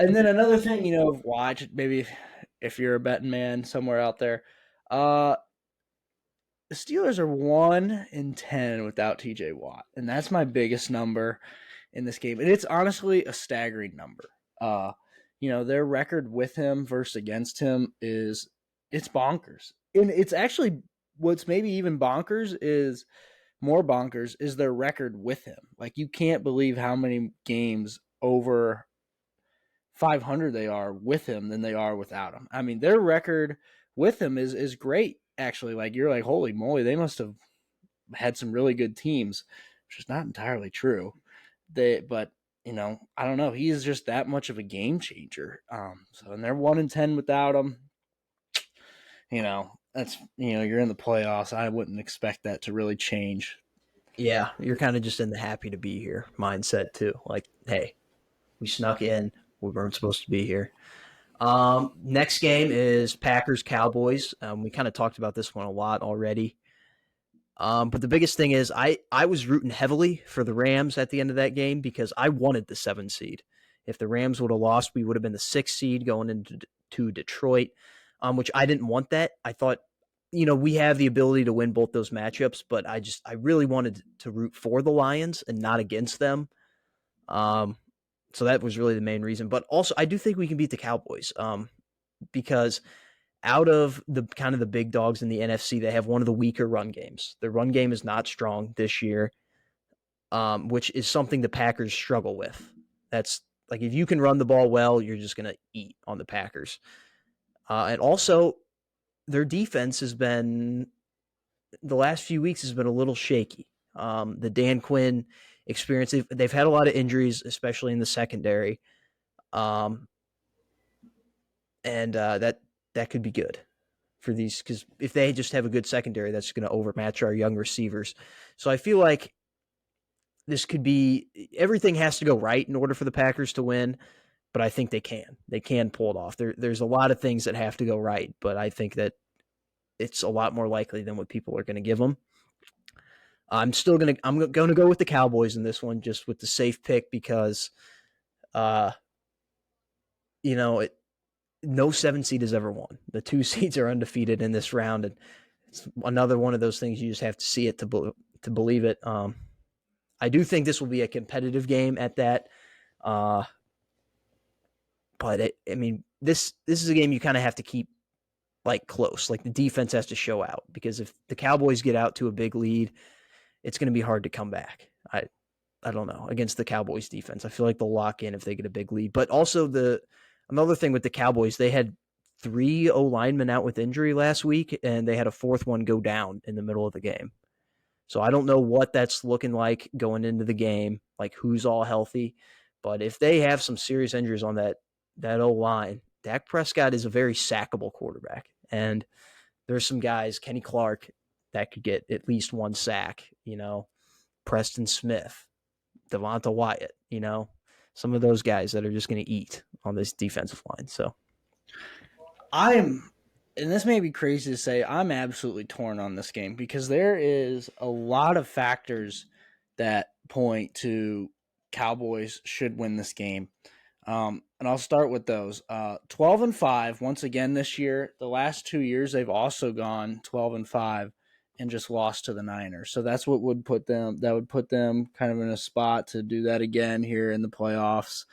S2: And then another thing, watch maybe if you're a betting man somewhere out there, the Steelers are 1-10 without TJ Watt, and that's my biggest number in this game. And it's honestly a staggering number. Their record with him versus against him it's bonkers. And it's actually what's maybe even more bonkers is their record with him. Like, you can't believe how many games over 500 they are with him than they are without him. I mean, their record with him is great, actually. Like, you're like, holy moly, they must have had some really good teams, which is not entirely true. But I don't know. He is just that much of a game changer. And they're 1-10 without him. That's you're in the playoffs. I wouldn't expect that to really change.
S1: Yeah, you're kind of just in the happy to be here mindset too. Like, hey, we snuck in. We weren't supposed to be here. Next game is Packers Cowboys. We kind of talked about this one a lot already. But the biggest thing is I was rooting heavily for the Rams at the end of that game because I wanted the 7 seed. If the Rams would have lost, we would have been the 6 seed going into Detroit, which I didn't want that. I thought, we have the ability to win both those matchups, but I really wanted to root for the Lions and not against them. So that was really the main reason. But also, I do think we can beat the Cowboys because out of the kind of the big dogs in the NFC, they have one of the weaker run games. Their run game is not strong this year, which is something the Packers struggle with. That's like if you can run the ball well, you're just going to eat on the Packers. And also, their defense has been the last few weeks has been a little shaky. The Dan Quinn experience, they've had a lot of injuries, especially in the secondary, and that could be good for these because if they just have a good secondary, that's going to overmatch our young receivers. So I feel like this could be everything has to go right in order for the Packers to win, but I think they can. They can pull it off. There's a lot of things that have to go right, but I think that it's a lot more likely than what people are going to give them. I'm going to go with the Cowboys in this one, just with the safe pick because, uh, you know, no 7 seed has ever won. The 2 seeds are undefeated in this round, and it's another one of those things you just have to see it to believe it. I do think this will be a competitive game at that, but this is a game you kind of have to keep like close. Like the defense has to show out because if the Cowboys get out to a big lead, it's going to be hard to come back. I don't know against the Cowboys defense. I feel like they'll lock in if they get a big lead. But also another thing with the Cowboys, they had 3 O linemen out with injury last week, and they had a 4th one go down in the middle of the game. So I don't know what that's looking like going into the game, like who's all healthy. But if they have some serious injuries on that O line, Dak Prescott is a very sackable quarterback, and there's some guys, Kenny Clark, that could get at least 1 sack. Preston Smith, Devonta Wyatt, some of those guys that are just going to eat on this defensive line. So
S2: and this may be crazy to say, I'm absolutely torn on this game because there is a lot of factors that point to Cowboys should win this game. And I'll start with those. 12-5 once again this year. The last 2 years they've also gone 12-5 and just lost to the Niners. So that's what would put them kind of in a spot to do that again here in the playoffs.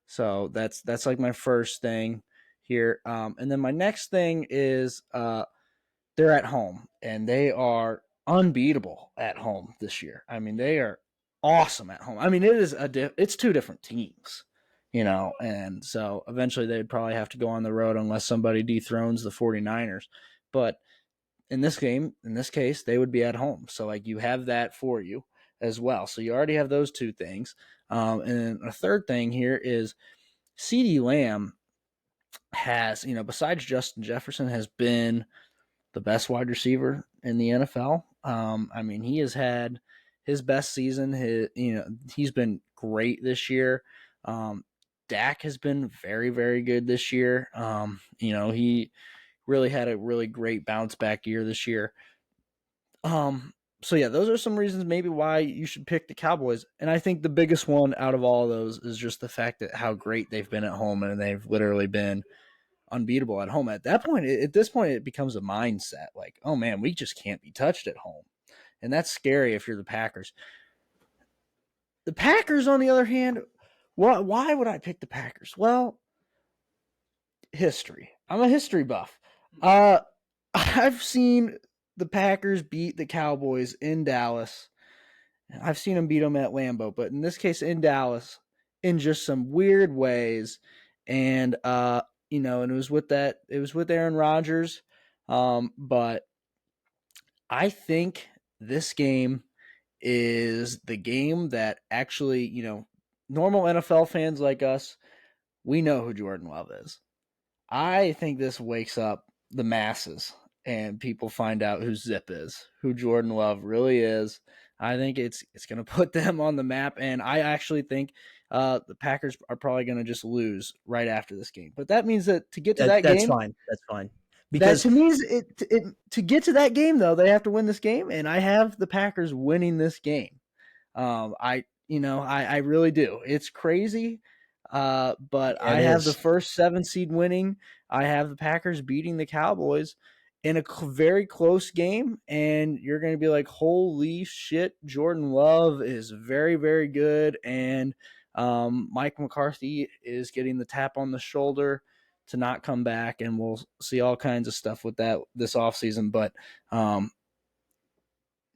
S2: So that's like my first thing here. And then my next thing is they're at home and they are unbeatable at home this year. I mean, they are awesome at home. I mean, it's 2 different teams, and so eventually they'd probably have to go on the road unless somebody dethrones the 49ers. But in this case, they would be at home. So like you have that for you as well. So you already have those 2 things. And then a third thing here is CeeDee Lamb has, besides Justin Jefferson, has been the best wide receiver in the NFL. He has had his best season. He's been great this year. Dak has been very, very good this year. He really had a really great bounce back year this year. So yeah, those are some reasons maybe why you should pick the Cowboys. And I think the biggest one out of all of those is just the fact that how great they've been at home, and they've literally been unbeatable at home. At this point, it becomes a mindset like, oh man, we just can't be touched at home. And that's scary if you're the Packers. The Packers, on the other hand, why would I pick the Packers? Well, history. I'm a history buff. I've seen the Packers beat the Cowboys in Dallas. I've seen them beat them at Lambeau, but in this case in Dallas in just some weird ways. And and it was with Aaron Rodgers. But I think this game is the game that actually, normal NFL fans like us, we know who Jordan Love is. I think this wakes up the masses and people find out who Zip is, who Jordan Love really is. I think it's going to put them on the map, and I actually think the Packers are probably going to just lose right after this game. But that means that to get to
S1: that's
S2: game,
S1: fine. That's fine.
S2: Because that to me is to get to that game though, they have to win this game, and I have the Packers winning this game. I really do. It's crazy. But I have the first 7 seed winning. I have the Packers beating the Cowboys in a very close game, and you're going to be like, holy shit, Jordan Love is very, very good, and Mike McCarthy is getting the tap on the shoulder to not come back, and we'll see all kinds of stuff with that this offseason. But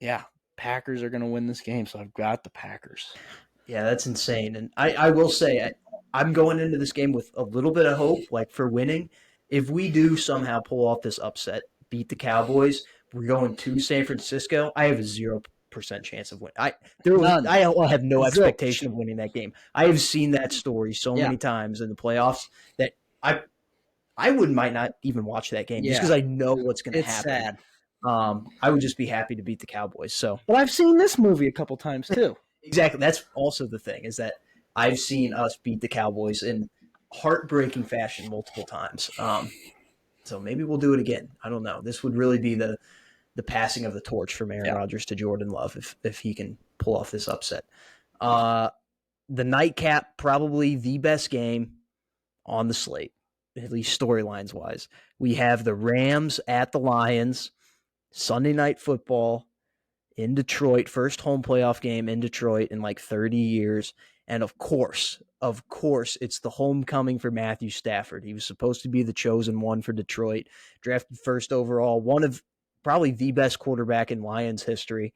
S2: yeah, Packers are going to win this game, so I've got the Packers.
S1: Yeah, that's insane. And I will say, I'm going into this game with a little bit of hope, like for winning. If we do somehow pull off this upset, beat the Cowboys, we're going to San Francisco. I have a 0% chance of winning.
S2: None.
S1: I have no
S2: Zilch.
S1: expectation of winning that game. I have seen that story so
S2: Yeah.
S1: many times in the playoffs that I might not even watch that game just because I know what's going to happen.
S2: It's sad.
S1: I would just be happy to beat the Cowboys. So,
S2: but I've seen this movie a couple times too.
S1: Exactly. That's also the thing is that I've seen us beat the Cowboys in heartbreaking fashion multiple times. So maybe we'll do it again. I don't know. This would really be the passing of the torch from Aaron Rodgers to Jordan Love if he can pull off this upset. The nightcap, probably the best game on the slate, at least storylines wise. We have the Rams at the Lions, Sunday Night Football in Detroit, first home playoff game in Detroit in like 30 years. And of course, it's the homecoming for Matthew Stafford. He was supposed to be the chosen one for Detroit, drafted first overall, one of probably the best quarterback in Lions history.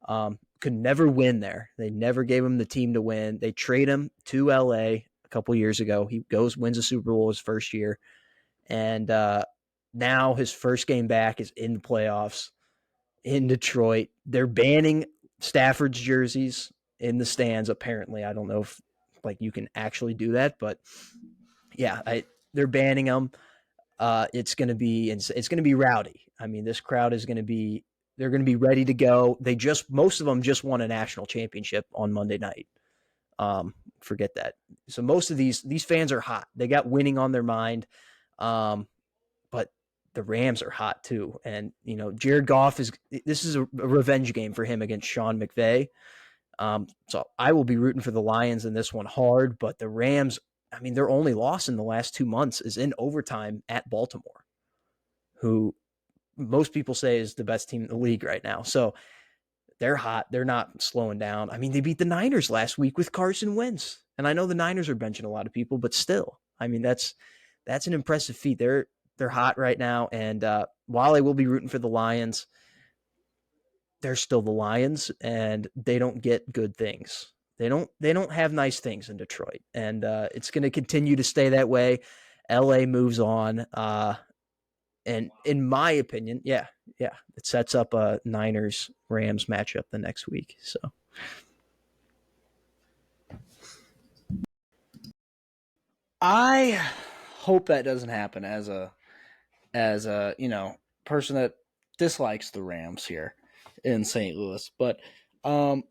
S1: Could never win there. They never gave him the team to win. They trade him to LA a couple years ago. He wins a Super Bowl his first year. And now his first game back is in the playoffs in Detroit. They're banning Stafford's jerseys in the stands, apparently. I don't know if you can actually do that, but yeah, they're banning them. It's going to be rowdy. I mean, this crowd is going to be they're going to be ready to go. Most of them just won a national championship on Monday night. Forget that. So most of these fans are hot. They got winning on their mind. But the Rams are hot too. And, Jared Goff this is a revenge game for him against Sean McVay. So I will be rooting for the Lions in this one hard, but the Rams, I mean, their only loss in the last 2 months is in overtime at Baltimore, who most people say is the best team in the league right now. So they're hot. They're not slowing down. I mean, they beat the Niners last week with Carson Wentz. And I know the Niners are benching a lot of people, but still, I mean, that's an impressive feat. They're hot right now. And while I will be rooting for the Lions, they're still the Lions, and they don't get good things. They don't have nice things in Detroit, and it's going to continue to stay that way. LA moves on, and in my opinion, yeah, it sets up a Niners-Rams matchup the next week. So,
S2: I hope that doesn't happen as a person that dislikes the Rams here in St. Louis, but I'll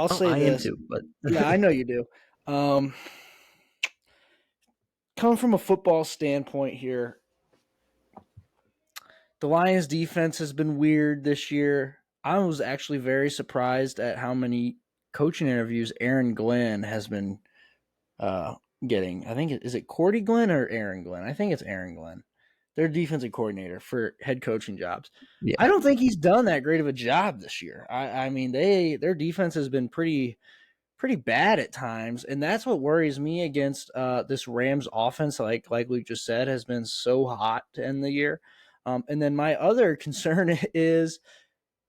S2: say
S1: I
S2: this.
S1: am too, but
S2: yeah, I know you do. Coming from a football standpoint here, the Lions defense has been weird this year. I was actually very surprised at how many coaching interviews Aaron Glenn has been getting. I think is it Cordy Glenn or Aaron Glenn? I think it's Aaron Glenn. Their defensive coordinator for head coaching jobs.
S1: Yeah.
S2: I don't think he's done that great of a job this year. I mean, their defense has been pretty bad at times, and that's what worries me against this Rams offense. Like Luke just said, has been so hot to end the year. And then my other concern is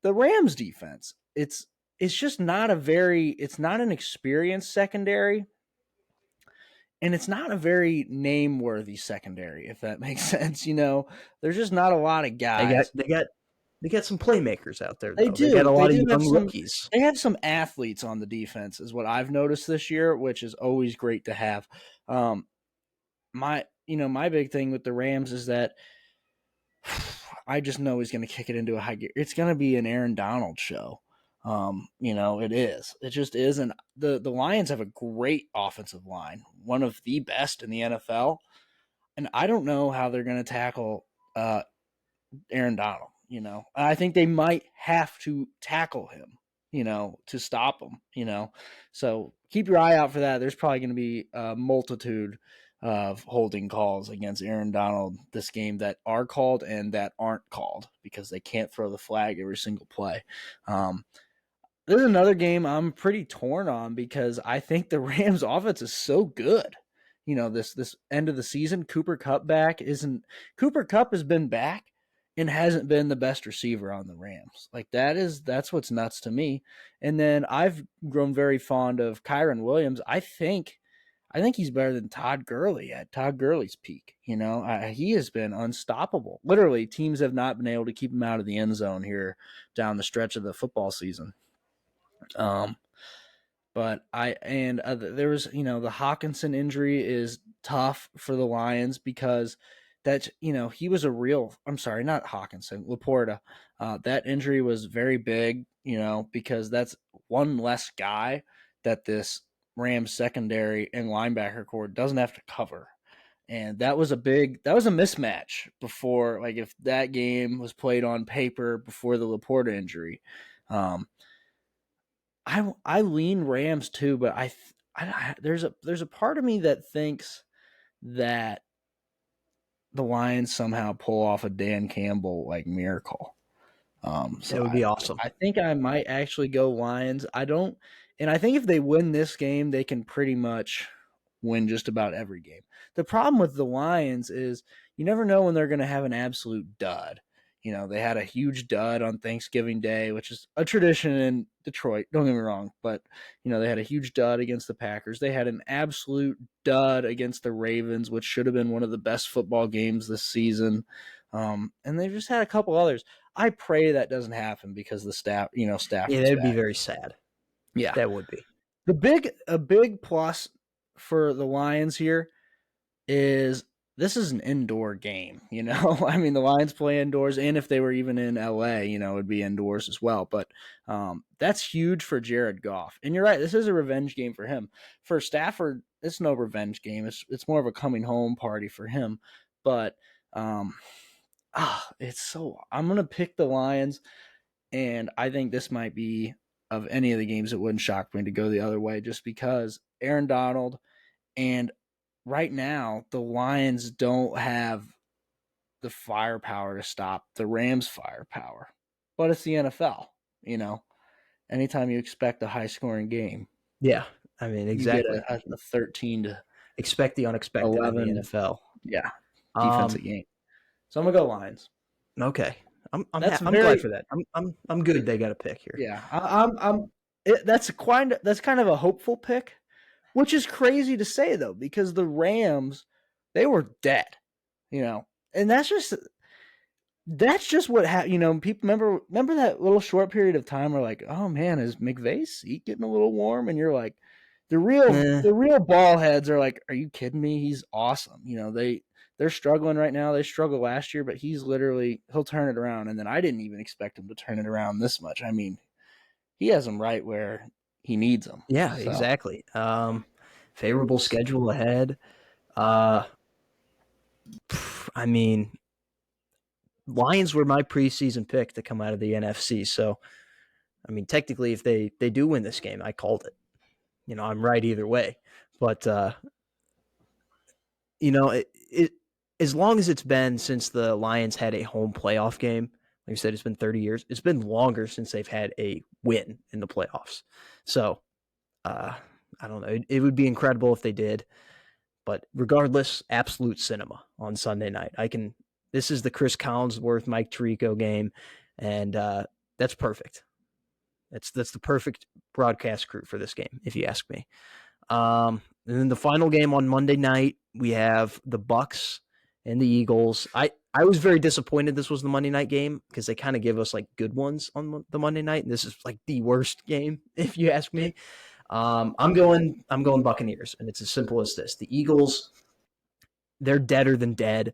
S2: the Rams defense. It's just not it's not an experienced secondary. And it's not a very name-worthy secondary, if that makes sense. There's just not a lot of guys.
S1: They got some playmakers out there.
S2: Though.
S1: They got a lot of young rookies.
S2: They have some athletes on the defense, is what I've noticed this year, which is always great to have. My big thing with the Rams is that I just know he's going to kick it into a high gear. It's going to be an Aaron Donald show. It is. It just is. And the Lions have a great offensive line, one of the best in the NFL. And I don't know how they're going to tackle Aaron Donald. I think they might have to tackle him, to stop him, So keep your eye out for that. There's probably going to be a multitude of holding calls against Aaron Donald this game that are called and that aren't called because they can't throw the flag every single play. There's another game I'm pretty torn on because I think the Rams offense is so good. this end of the season. Cooper Kupp has been back and hasn't been the best receiver on the Rams. Like that's what's nuts to me. And then I've grown very fond of Kyron Williams. I think he's better than Todd Gurley at Todd Gurley's peak. He has been unstoppable. Literally, teams have not been able to keep him out of the end zone here down the stretch of the football season. But there was, the Hawkinson injury is tough for the Lions because he was I'm sorry, not Hawkinson, Laporta. That injury was very big, because that's one less guy that this Rams secondary and linebacker core doesn't have to cover. And that was a mismatch before, like if that game was played on paper before the Laporta injury. I lean Rams too, but there's a part of me that thinks that the Lions somehow pull off a Dan Campbell like miracle. So
S1: That would be awesome.
S2: I think I might actually go Lions. I think if they win this game, they can pretty much win just about every game. The problem with the Lions is you never know when they're going to have an absolute dud. They had a huge dud on Thanksgiving Day, which is a tradition in Detroit. Don't get me wrong, but they had a huge dud against the Packers. They had an absolute dud against the Ravens, which should have been one of the best football games this season. And they've just had a couple others. I pray that doesn't happen because the Stafford's
S1: Yeah, that would be very sad.
S2: Yeah,
S1: that would be.
S2: A big plus for the Lions here is this is an indoor game, I mean, the Lions play indoors, and if they were even in LA, it would be indoors as well. But that's huge for Jared Goff. And you're right, this is a revenge game for him. For Stafford, it's no revenge game. It's more of a coming home party for him. But I'm gonna pick the Lions, and I think this might be, of any of the games, it wouldn't shock me to go the other way, just because Aaron Donald, and right now the Lions don't have the firepower to stop the Rams' firepower. But it's the NFL, Anytime you expect a high-scoring game,
S1: yeah, I mean, exactly.
S2: You get a 13 to
S1: expect the unexpected
S2: 11,
S1: in the NFL.
S2: Yeah, defensive game. So I'm gonna go Lions.
S1: Okay, I'm glad for that. I'm good. They got a pick here.
S2: Yeah, that's kind of a hopeful pick, which is crazy to say though, because the Rams, they were dead, and that's just what happened. People remember that little short period of time where like, oh man, is McVay's seat getting a little warm? And you're like, the real ball heads are like, are you kidding me? He's awesome. They're struggling right now. They struggled last year, but he'll turn it around. And then I didn't even expect him to turn it around this much. I mean, he has them right where he needs them.
S1: Yeah, so. Exactly. Favorable schedule ahead. I mean, Lions were my preseason pick to come out of the NFC. So, I mean, technically, if they do win this game, I called it. I'm right either way. But, as long as it's been since the Lions had a home playoff game, like I said, it's been 30 years. It's been longer since they've had a win in the playoffs. So, I don't know. It would be incredible if they did. But regardless, absolute cinema on Sunday night. This is the Chris Collinsworth, Mike Tirico game, and that's perfect. That's the perfect broadcast crew for this game, if you ask me. And then the final game on Monday night, we have the Bucs and the Eagles. I was very disappointed this was the Monday night game because they kind of give us like good ones on the Monday night, and this is like the worst game, if you ask me. I'm going Buccaneers, and it's as simple as this. The Eagles, they're deader than dead.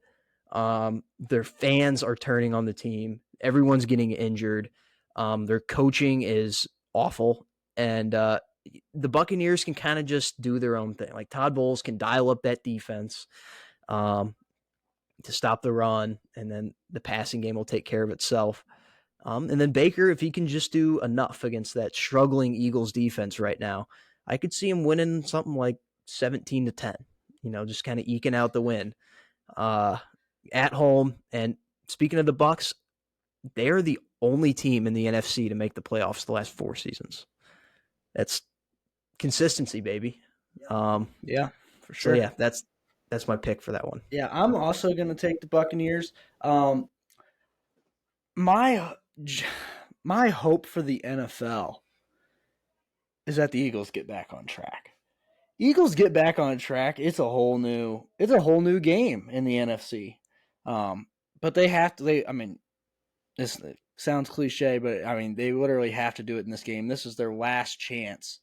S1: Their fans are turning on the team. Everyone's getting injured. Their coaching is awful, and the Buccaneers can kind of just do their own thing. Like Todd Bowles can dial up that defense to stop the run, and then the passing game will take care of itself. And then Baker, if he can just do enough against that struggling Eagles defense right now, I could see him winning something like 17-10. Just kind of eking out the win at home. And speaking of the Bucs, they are the only team in the NFC to make the playoffs the last 4 seasons. That's consistency, baby.
S2: Yeah, for
S1: So
S2: sure.
S1: yeah, that's my pick for that one.
S2: Yeah, I'm also going to take the Buccaneers. My my hope for the NFL is that the Eagles get back on track. Eagles get back on track. It's a whole new game in the NFC. But they have to. I mean, this sounds cliche, but I mean they literally have to do it in this game. This is their last chance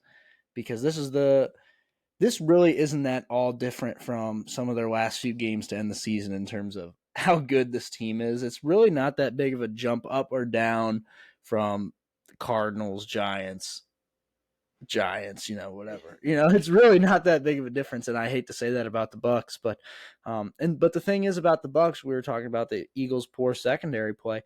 S2: because this really isn't that all different from some of their last few games to end the season in terms of how good this team is. It's really not that big of a jump up or down from the Cardinals, Giants, whatever. It's really not that big of a difference, and I hate to say that about the Bucks, but but the thing is about the Bucks, we were talking about the Eagles' poor secondary play.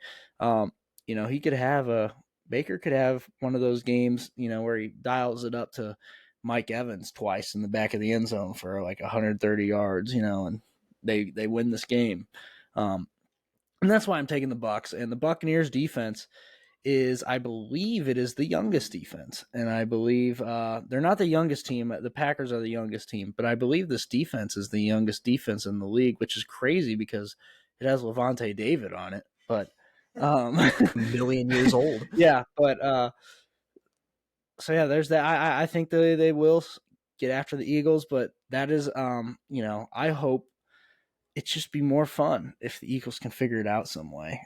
S2: He could have Baker could have one of those games, where he dials it up to Mike Evans twice in the back of the end zone for like 130 yards, and they win this game. And that's why I'm taking the Bucks. And the Buccaneers defense is, I believe, it is the youngest defense, and I believe they're not the youngest team. The Packers are the youngest team, but I believe this defense is the youngest defense in the league, which is crazy because it has Levante David on it. But
S1: A million years old.
S2: yeah, but so yeah, there's that. I think they will get after the Eagles, but that is I hope it just be more fun if the Eagles can figure it out some way.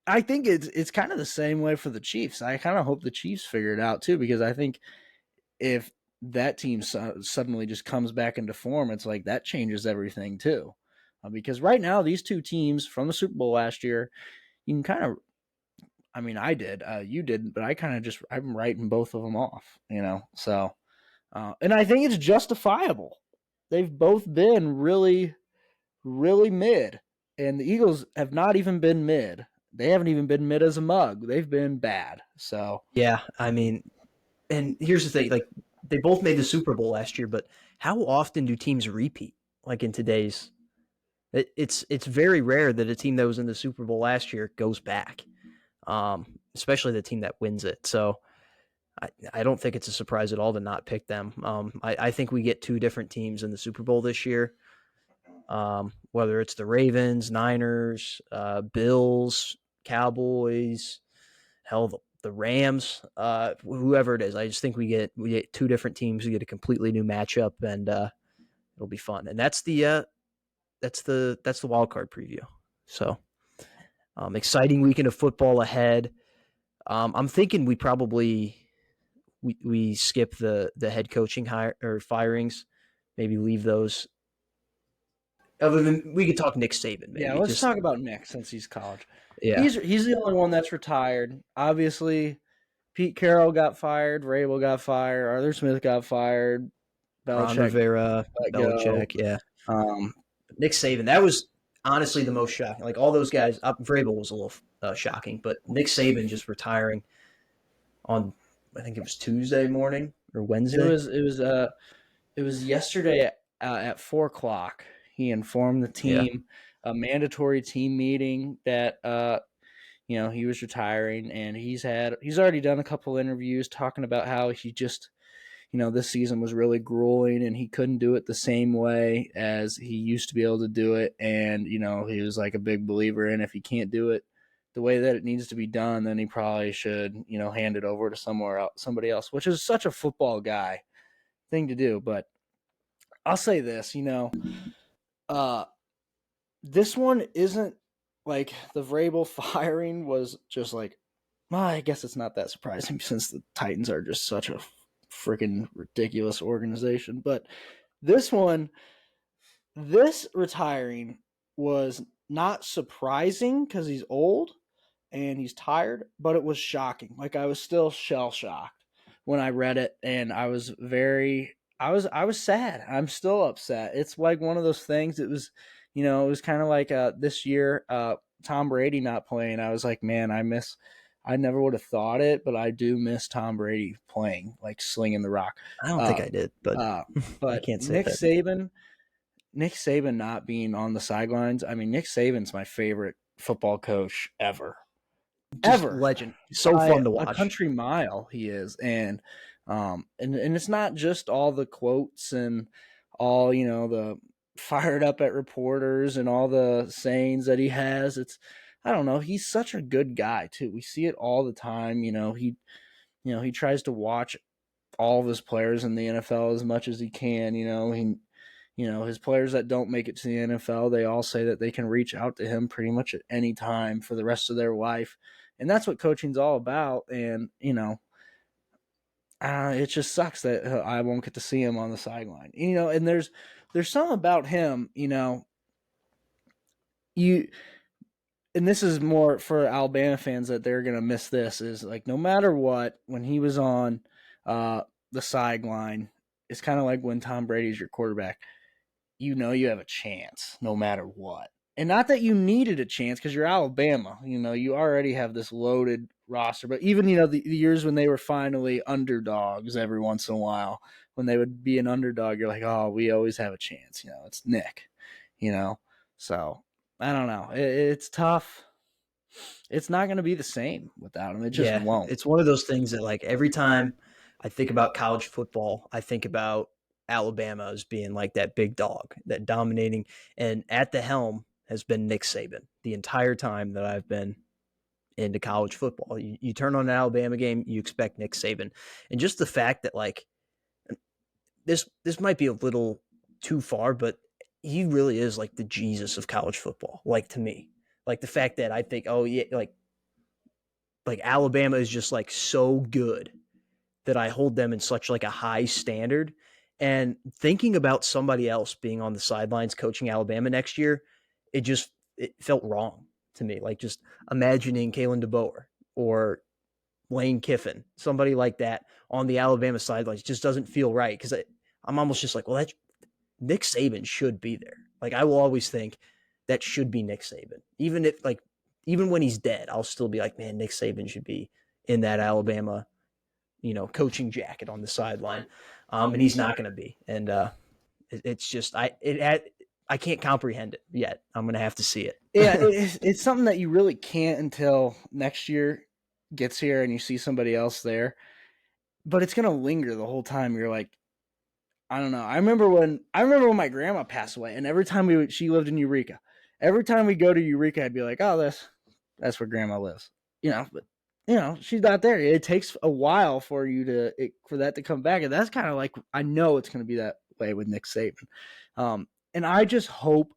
S2: I think it's kind of the same way for the Chiefs. I kind of hope the Chiefs figure it out too, because I think if that team suddenly just comes back into form, it's like that changes everything too. Because right now, these two teams from the Super Bowl last year, you can kind of, I mean, I did, you didn't, but I kind of I'm writing both of them off, So, and I think it's justifiable. They've both been really, really mid, and the Eagles have not even been mid. They haven't even been mid as a mug. They've been bad. So
S1: Yeah, I mean, and here's the thing: like they both made the Super Bowl last year, but how often do teams repeat? Like in today's, it's very rare that a team that was in the Super Bowl last year goes back, especially the team that wins it. So I don't think it's a surprise at all to not pick them. I think we get two different teams in the Super Bowl this year. Whether it's the Ravens, Niners, Bills, Cowboys, hell, the Rams, whoever it is. I just think we get two different teams. We get a completely new matchup, and it'll be fun. And that's the wild card preview. So exciting weekend of football ahead. I'm thinking we probably we skip the head coaching hire or firings, maybe leave those. Other than we could talk Nick Saban,
S2: yeah,
S1: maybe
S2: let's
S1: just
S2: talk about Nick since he's college.
S1: yeah.
S2: He's the only one that's retired. Obviously, Pete Carroll got fired, Rabel got fired, Arthur Smith got fired,
S1: Ron
S2: Belichick
S1: Rivera,
S2: let go.
S1: Belichick, yeah.
S2: Um,
S1: Nick Saban, that was honestly the most shocking. Like all those guys, Vrabel was a little shocking, but Nick Saban just retiring on, I think it was Tuesday morning or
S2: it
S1: Wednesday.
S2: was it was it was yesterday at 4 o'clock. He informed the
S1: Yeah,
S2: team a mandatory team meeting that he was retiring, and he's already done a couple interviews talking about how he just this season was really grueling and he couldn't do it the same way as he used to be able to do it. And, he was like a big believer in if he can't do it the way that it needs to be done, then he probably should, hand it over to somebody else, which is such a football guy thing to do. But I'll say this, uh, this one isn't like the Vrabel firing was just like, well, I guess it's not that surprising since the Titans are just such a freaking ridiculous organization. But this retiring was not surprising because he's old and he's tired, but it was shocking. Like I was still shell shocked when I read it, and I was sad. I'm still upset. It's like one of those things. It was, it was kind of like this year, Tom Brady not playing. I was like, man, I never would have thought it, but I do miss Tom Brady playing, like slinging the rock.
S1: I don't think I did, but I
S2: But
S1: can't say that.
S2: Nick Saban not being on the sidelines. I mean, Nick Saban's my favorite football coach ever.
S1: Just
S2: Ever.
S1: legend. So
S2: By
S1: fun to
S2: a
S1: watch.
S2: country mile he is. And it's not just all the quotes and all, the fired up at reporters and all the sayings that he has. I don't know. He's such a good guy too. We see it all the time. He tries to watch all of his players in the NFL as much as he can. His players that don't make it to the NFL, they all say that they can reach out to him pretty much at any time for the rest of their life. And that's what coaching's all about. And, it just sucks that I won't get to see him on the sideline. And there's something about him, you and this is more for Alabama fans that they're gonna miss this is like no matter what, when he was on the sideline, it's kind of like when Tom Brady's your quarterback. You have a chance no matter what. And not that you needed a chance because you're Alabama. You already have this loaded roster. But even, the years when they were finally underdogs every once in a while, when they would be an underdog, you're like, oh, we always have a chance. It's Nick, So I don't know. It's tough. It's not going to be the same without him. It just won't.
S1: It's one of those things that, like, every time I think about college football, I think about Alabama as being like that big dog, that dominating, and at the helm has been Nick Saban the entire time that I've been into college football. You turn on an Alabama game, you expect Nick Saban. And just the fact that, like, this might be a little too far, but he really is like the Jesus of college football, like, to me. Like, the fact that I think, oh, yeah, like Alabama is just, like, so good that I hold them in such, like, a high standard. And thinking about somebody else being on the sidelines coaching Alabama next year, it felt wrong to me. Like, just imagining Kalen DeBoer or Lane Kiffin, somebody like that on the Alabama sidelines just doesn't feel right, because I'm almost just like, well, Nick Saban should be there. Like, I will always think that should be Nick Saban. Even when he's dead, I'll still be like, man, Nick Saban should be in that Alabama, coaching jacket on the sideline. And he's not going to be. And it's just, I can't comprehend it yet. I'm going to have to see it.
S2: Yeah, it's something that you really can't until next year gets here and you see somebody else there. But it's going to linger the whole time. You're like, I don't know. I remember when my grandma passed away, and every time she lived in Eureka. Every time we go to Eureka, I'd be like, oh, that's where grandma lives. But she's not there. It takes a while for that to come back. And that's kind of like, I know it's going to be that way with Nick Saban. And I just hope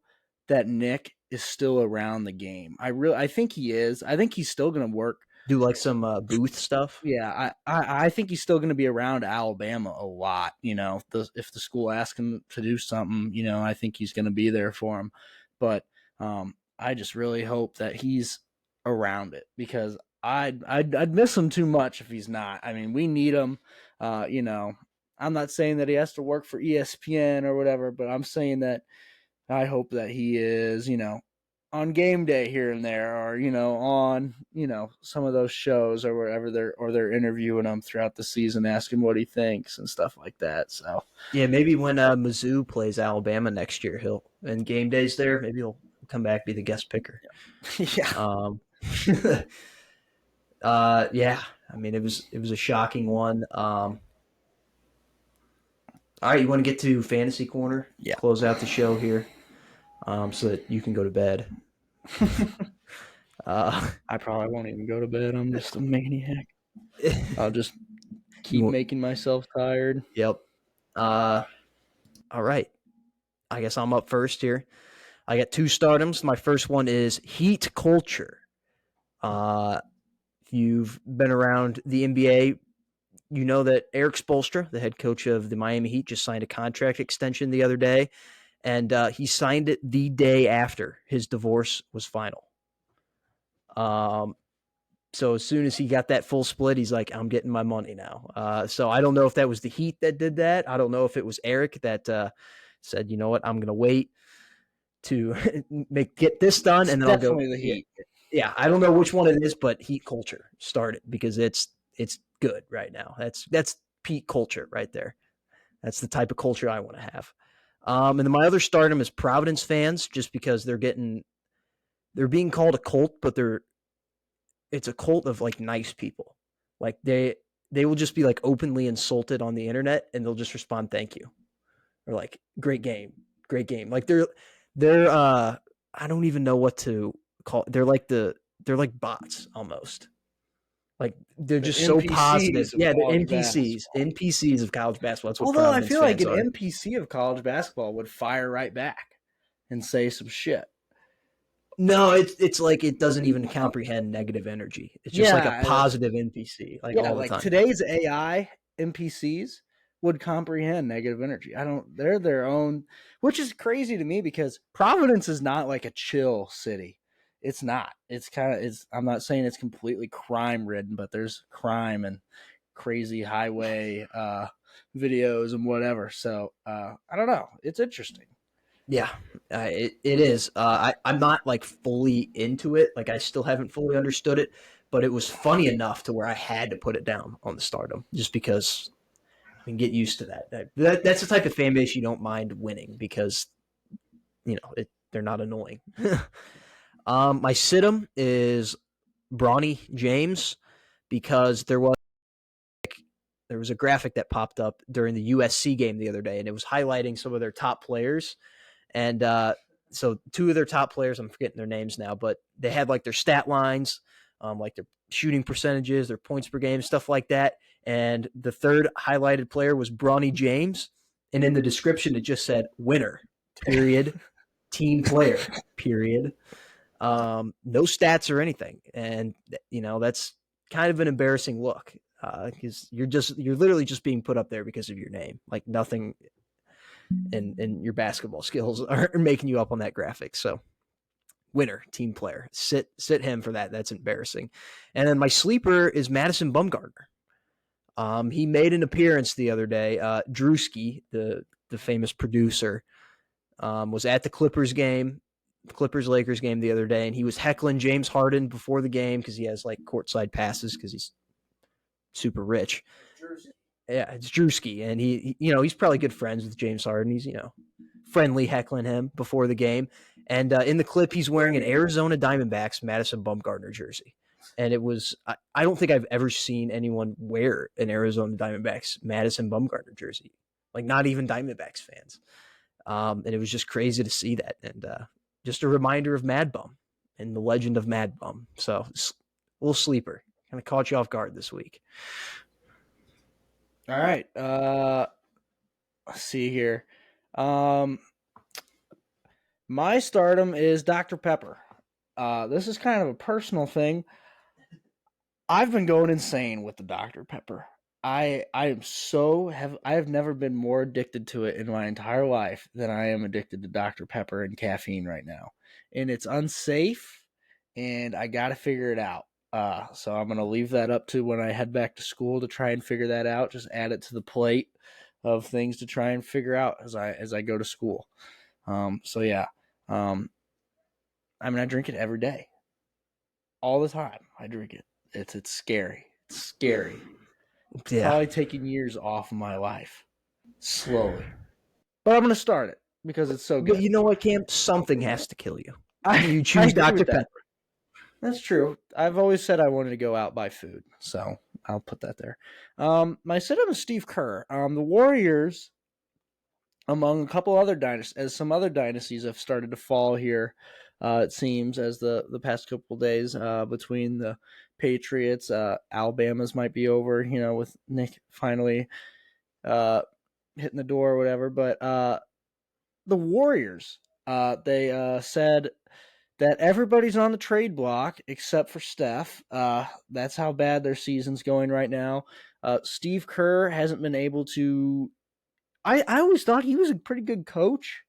S2: that Nick is still around the game. I think he is. I think he's still going to work.
S1: Do like some booth stuff.
S2: Yeah, I think he's still going to be around Alabama a lot. If the school asks him to do something, I think he's going to be there for him. But I just really hope that he's around it, because I'd miss him too much if he's not. I mean, we need him. I'm not saying that he has to work for ESPN or whatever, but I'm saying that I hope that he is, on game day here and there, or, on, some of those shows or wherever they're interviewing him throughout the season, asking what he thinks and stuff like that. So
S1: yeah, maybe when Mizzou plays Alabama next year, and game days there, maybe he'll come back, be the guest picker.
S2: Yeah.
S1: Yeah. I mean, it was a shocking one. All right, you want to get to Fantasy Corner?
S2: Yeah.
S1: Close out the show here, so that you can go to bed.
S2: I probably won't even go to bed. I'm just a maniac. I'll just keep making myself tired.
S1: Yep. All right. I guess I'm up first here. I got 2 stardoms. My first one is Heat Culture. If you've been around the NBA, you know that Eric Spoelstra, the head coach of the Miami Heat, just signed a contract extension the other day, and he signed it the day after his divorce was final. So as soon as he got that full split, he's like, I'm getting my money now. So I don't know if that was the Heat that did that. I don't know if it was Eric that said, you know what, I'm going to wait to get this done, and then I'll go.
S2: Definitely the Heat.
S1: Yeah, I don't know which one it is, but Heat Culture started, because it's good right now. That's peak culture right there. That's the type of culture I want to have. And then my other stardom is Providence fans, just because they're being called a cult, but it's a cult of, like, nice people. Like, they will just be, like, openly insulted on the internet, and they'll just respond, thank you, or like great game, great game. Like they're I don't even know what to call. They're like bots almost. Like they're
S2: The
S1: just so positive.
S2: NPCs of
S1: Yeah, they're
S2: college
S1: NPCs,
S2: basketball.
S1: NPCs of college basketball. That's what
S2: Although I
S1: Providence
S2: feel like
S1: fans
S2: an
S1: are.
S2: NPC of college basketball would fire right back and say some shit.
S1: No, it's like it doesn't even comprehend negative energy. It's just like a
S2: Yeah,
S1: positive NPC, like
S2: yeah.
S1: all the
S2: Like
S1: time.
S2: today's AI NPCs would comprehend negative energy. I don't. They're their own, which is crazy to me because Providence is not like a chill city. It's not. It's kind of. It's. I'm not saying it's completely crime ridden, but there's crime and crazy highway videos and whatever. So I don't know. It's interesting.
S1: Yeah, it is. I'm not like fully into it. Like I still haven't fully understood it, but it was funny enough to where I had to put it down on the Stardom just because I can get used to that's the type of fan base you don't mind winning because they're not annoying. My situm is Bronny James because there was a graphic that popped up during the USC game the other day, and it was highlighting some of their top players. And so two of their top players, I'm forgetting their names now, but they had like their stat lines, like their shooting percentages, their points per game, stuff like that. And the third highlighted player was Bronny James. And in the description, it just said winner, period, team player, period. No stats or anything. And, that's kind of an embarrassing look because you're literally just being put up there because of your name. Like nothing and your basketball skills are making you up on that graphic. So winner, team player. Sit him for that. That's embarrassing. And then my sleeper is Madison Bumgarner. He made an appearance the other day. Drewski, the famous producer, was at the Clippers game, Clippers-Lakers game the other day, and he was heckling James Harden before the game because he has like courtside passes because he's super rich. Yeah, it's Drewski, and he's probably good friends with James Harden. He's friendly heckling him before the game, and in the clip he's wearing an Arizona Diamondbacks Madison Bumgarner jersey, and it was I don't think I've ever seen anyone wear an Arizona Diamondbacks Madison Bumgarner jersey, like not even Diamondbacks fans, and it was just crazy to see that, and just a reminder of Mad Bum and the legend of Mad Bum. So a little sleeper, kind of caught you off guard this week.
S2: All right. Let's see here. My stardom is Dr. Pepper. This is kind of a personal thing. I've been going insane with the Dr. Pepper. I have never been more addicted to it in my entire life than I am addicted to Dr. Pepper and caffeine right now. And it's unsafe and I got to figure it out. So I'm going to leave that up to when I head back to school to try and figure that out. Just add it to the plate of things to try and figure out as I go to school. So yeah. I drink it every day. All the time. I drink it. It's scary. It's scary. It's probably taking years off of my life. Slowly. But I'm going to start it because it's so good.
S1: But you know what, Cam? Something has to kill you. You
S2: I
S1: choose
S2: agree
S1: Dr.
S2: with that.
S1: Pepper.
S2: That's true. I've always said I wanted to go out buy food, so I'll put that there. My sit-up is Steve Kerr. The Warriors, among a couple other dynasties, as some other dynasties have started to fall here, it seems, as the past couple of days between the Patriots, Alabama's might be over, with Nick finally hitting the door or whatever. But the Warriors, they said that everybody's on the trade block except for Steph. That's how bad their season's going right now. Steve Kerr hasn't been able to. I always thought he was a pretty good coach.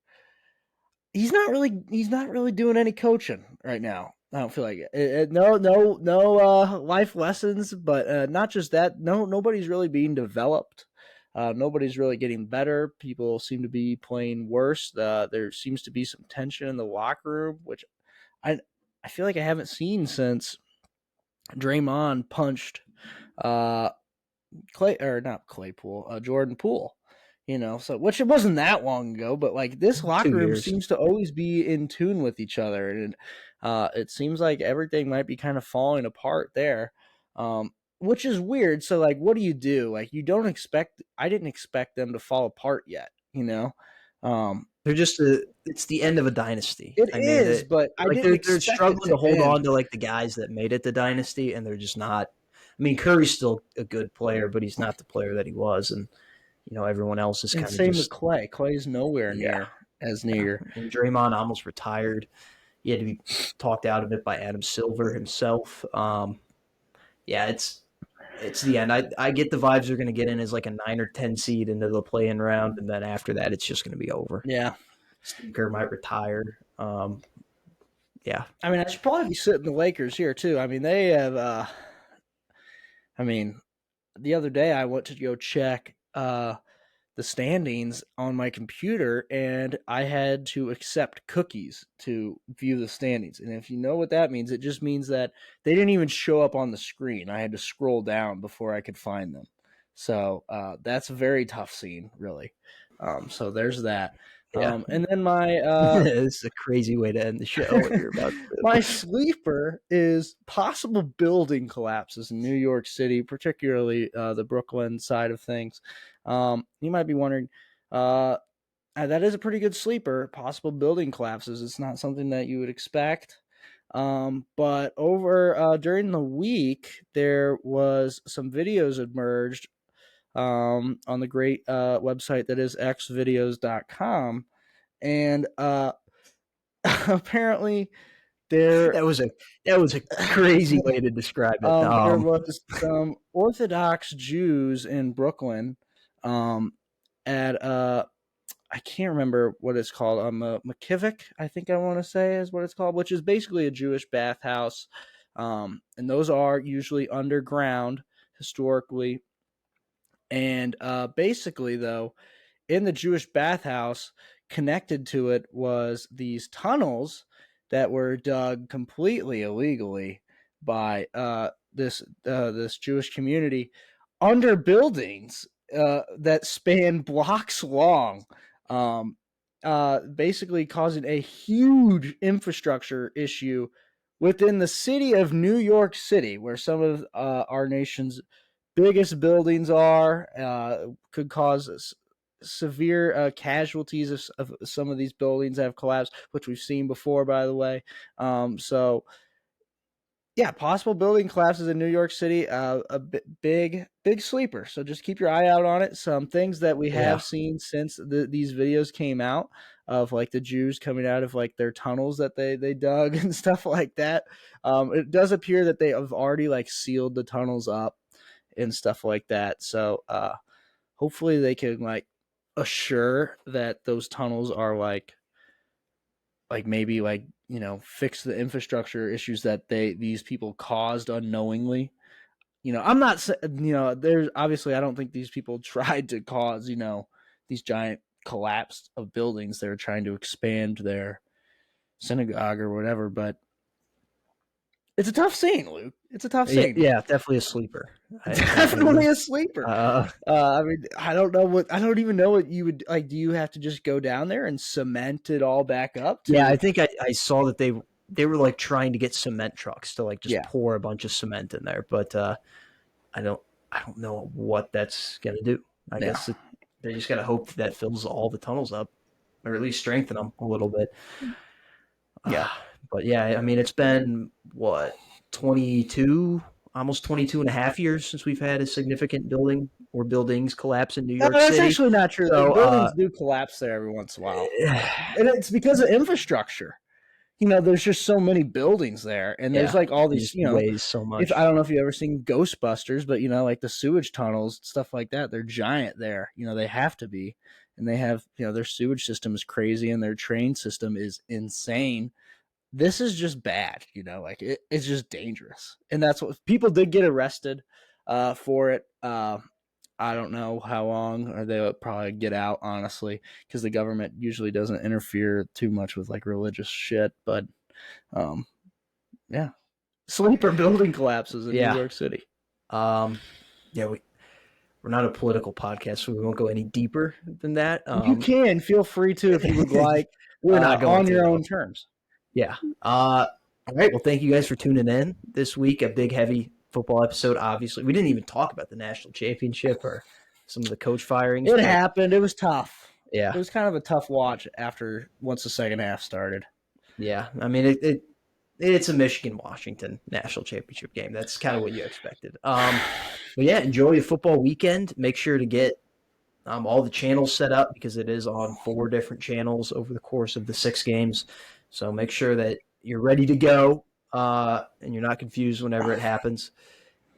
S2: He's not really doing any coaching right now. I don't feel like it. No life lessons, but not just that. Nobody's really being developed. Nobody's really getting better. People seem to be playing worse. There seems to be some tension in the locker room, which I feel like I haven't seen since Draymond punched Jordan Poole. So which it wasn't that long ago, but like this locker
S1: 2
S2: room
S1: years.
S2: seems to always be in tune with each other, and it seems like everything might be kind of falling apart there, which is weird. So like, what do? Like, I didn't expect them to fall apart yet,
S1: They're just it's the end of a dynasty.
S2: It
S1: I mean,
S2: is, but I
S1: like
S2: didn't
S1: they're
S2: expect it
S1: struggling
S2: to
S1: to hold
S2: end.
S1: on to like the guys that made it the dynasty, and they're just not. I mean, Curry's still a good player, but he's not the player that he was, and everyone else is
S2: And
S1: kind of
S2: same with
S1: just
S2: Clay. Clay's nowhere
S1: yeah,
S2: near as
S1: yeah.
S2: near.
S1: And Draymond almost retired. He had to be talked out of it by Adam Silver himself. Yeah, it's the end. I get the vibes they're going to get in as like a 9 or 10 seed into the play-in round, and then after that, it's just going to be over.
S2: Yeah.
S1: Steve Kerr might retire. Yeah.
S2: I mean, I should probably be sitting the Lakers here too. I mean, they have. The other day I went to go check the standings on my computer, and I had to accept cookies to view the standings. And if you know what that means, it just means that they didn't even show up on the screen. I had to scroll down before I could find them. So that's a very tough scene, really. So there's that.
S1: Yeah.
S2: And then my
S1: this is a crazy way to end the show. What you're about to do.
S2: my sleeper is possible building collapses in New York City, particularly the Brooklyn side of things. You might be wondering, that is a pretty good sleeper. Possible building collapses. It's not something that you would expect. But over during the week, there was some videos emerged on the great website that is xvideos.com. And apparently there
S1: that was a crazy way to describe it.
S2: there was some Orthodox Jews in Brooklyn at I can't remember what it's called. McKivick, I think I want to say is what it's called, which is basically a Jewish bathhouse. And those are usually underground historically. And basically, though, in the Jewish bathhouse, connected to it was these tunnels that were dug completely illegally by this Jewish community under buildings that span blocks long, basically causing a huge infrastructure issue within the city of New York City, where some of our nation's biggest buildings are. Could cause severe casualties of some of these buildings that have collapsed, which we've seen before, by the way. So yeah, possible building collapses in New York City, big sleeper. So just keep your eye out on it. Some things that we have seen since these videos came out of like the Jews coming out of like their tunnels that they dug and stuff like that. It does appear that they have already like sealed the tunnels up and stuff like that. So hopefully they can like assure that those tunnels are like maybe like fix the infrastructure issues that these people caused unknowingly. I'm not there's obviously I don't think these people tried to cause these giant collapse of buildings. They're trying to expand their synagogue or whatever, but it's a tough scene, Luke. It's a tough scene.
S1: Yeah, definitely a sleeper.
S2: Definitely a sleeper. I mean, I don't even know what you would like. Do you have to just go down there and cement it all back up?
S1: Yeah, I think I saw that they were like trying to get cement trucks to like just pour a bunch of cement in there, but I don't know what that's gonna do. I guess they just gotta hope that fills all the tunnels up, or at least strengthen them a little bit.
S2: Yeah.
S1: But yeah, I mean, it's been what, 22, almost 22 and a half years since we've had a significant building or buildings collapse in New York City.
S2: That's actually not true. So, buildings do collapse there every once in a while. And it's because of infrastructure. There's just so many buildings there, and there's like all these,
S1: weighs so much.
S2: I don't know if you've ever seen Ghostbusters, but like the sewage tunnels, stuff like that, they're giant there. They have to be, and they have, their sewage system is crazy, and their train system is insane. This is just bad, like it's just dangerous. And that's what people did get arrested for it. I don't know how long, or they'll probably get out, honestly, because the government usually doesn't interfere too much with like religious shit. But yeah, sleeper building collapses in New York City.
S1: Yeah, we're not a political podcast, so we won't go any deeper than that.
S2: You can feel free to if you would like.
S1: We're not going
S2: on your own terms.
S1: Yeah. All right. Well, thank you guys for tuning in this week. A big, heavy football episode. Obviously, we didn't even talk about the national championship or some of the coach firings.
S2: It happened. It was tough.
S1: Yeah.
S2: It was kind of a tough watch once the second half started.
S1: Yeah. I mean, it's a Michigan-Washington national championship game. That's kind of what you expected. But yeah, enjoy the football weekend. Make sure to get all the channels set up because it is on 4 different channels over the course of the 6 games. So make sure that you're ready to go and you're not confused whenever it happens.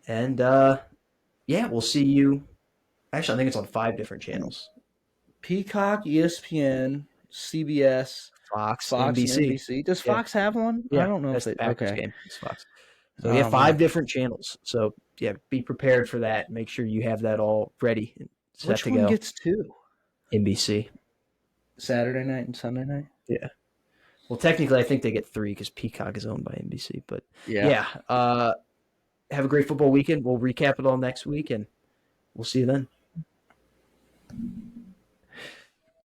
S1: And yeah, we'll see you. Actually, I think it's on 5 different channels.
S2: Peacock, ESPN, CBS,
S1: Fox,
S2: Fox, and
S1: NBC.
S2: NBC. Does
S1: Yeah,
S2: Fox have one? I
S1: yeah,
S2: don't know if
S1: that's
S2: they.
S1: the Packers
S2: Okay.
S1: game. It's Fox. So yeah,
S2: Oh
S1: 5
S2: man.
S1: different channels. So yeah, be prepared for that. Make sure you have that all ready and set
S2: Which
S1: to
S2: one
S1: go.
S2: gets two?
S1: NBC.
S2: Saturday night and Sunday night?
S1: Yeah. Well, technically, I think they get 3 because Peacock is owned by NBC. But
S2: Yeah.
S1: yeah, have a great football weekend. We'll recap it all next week, and we'll see you then.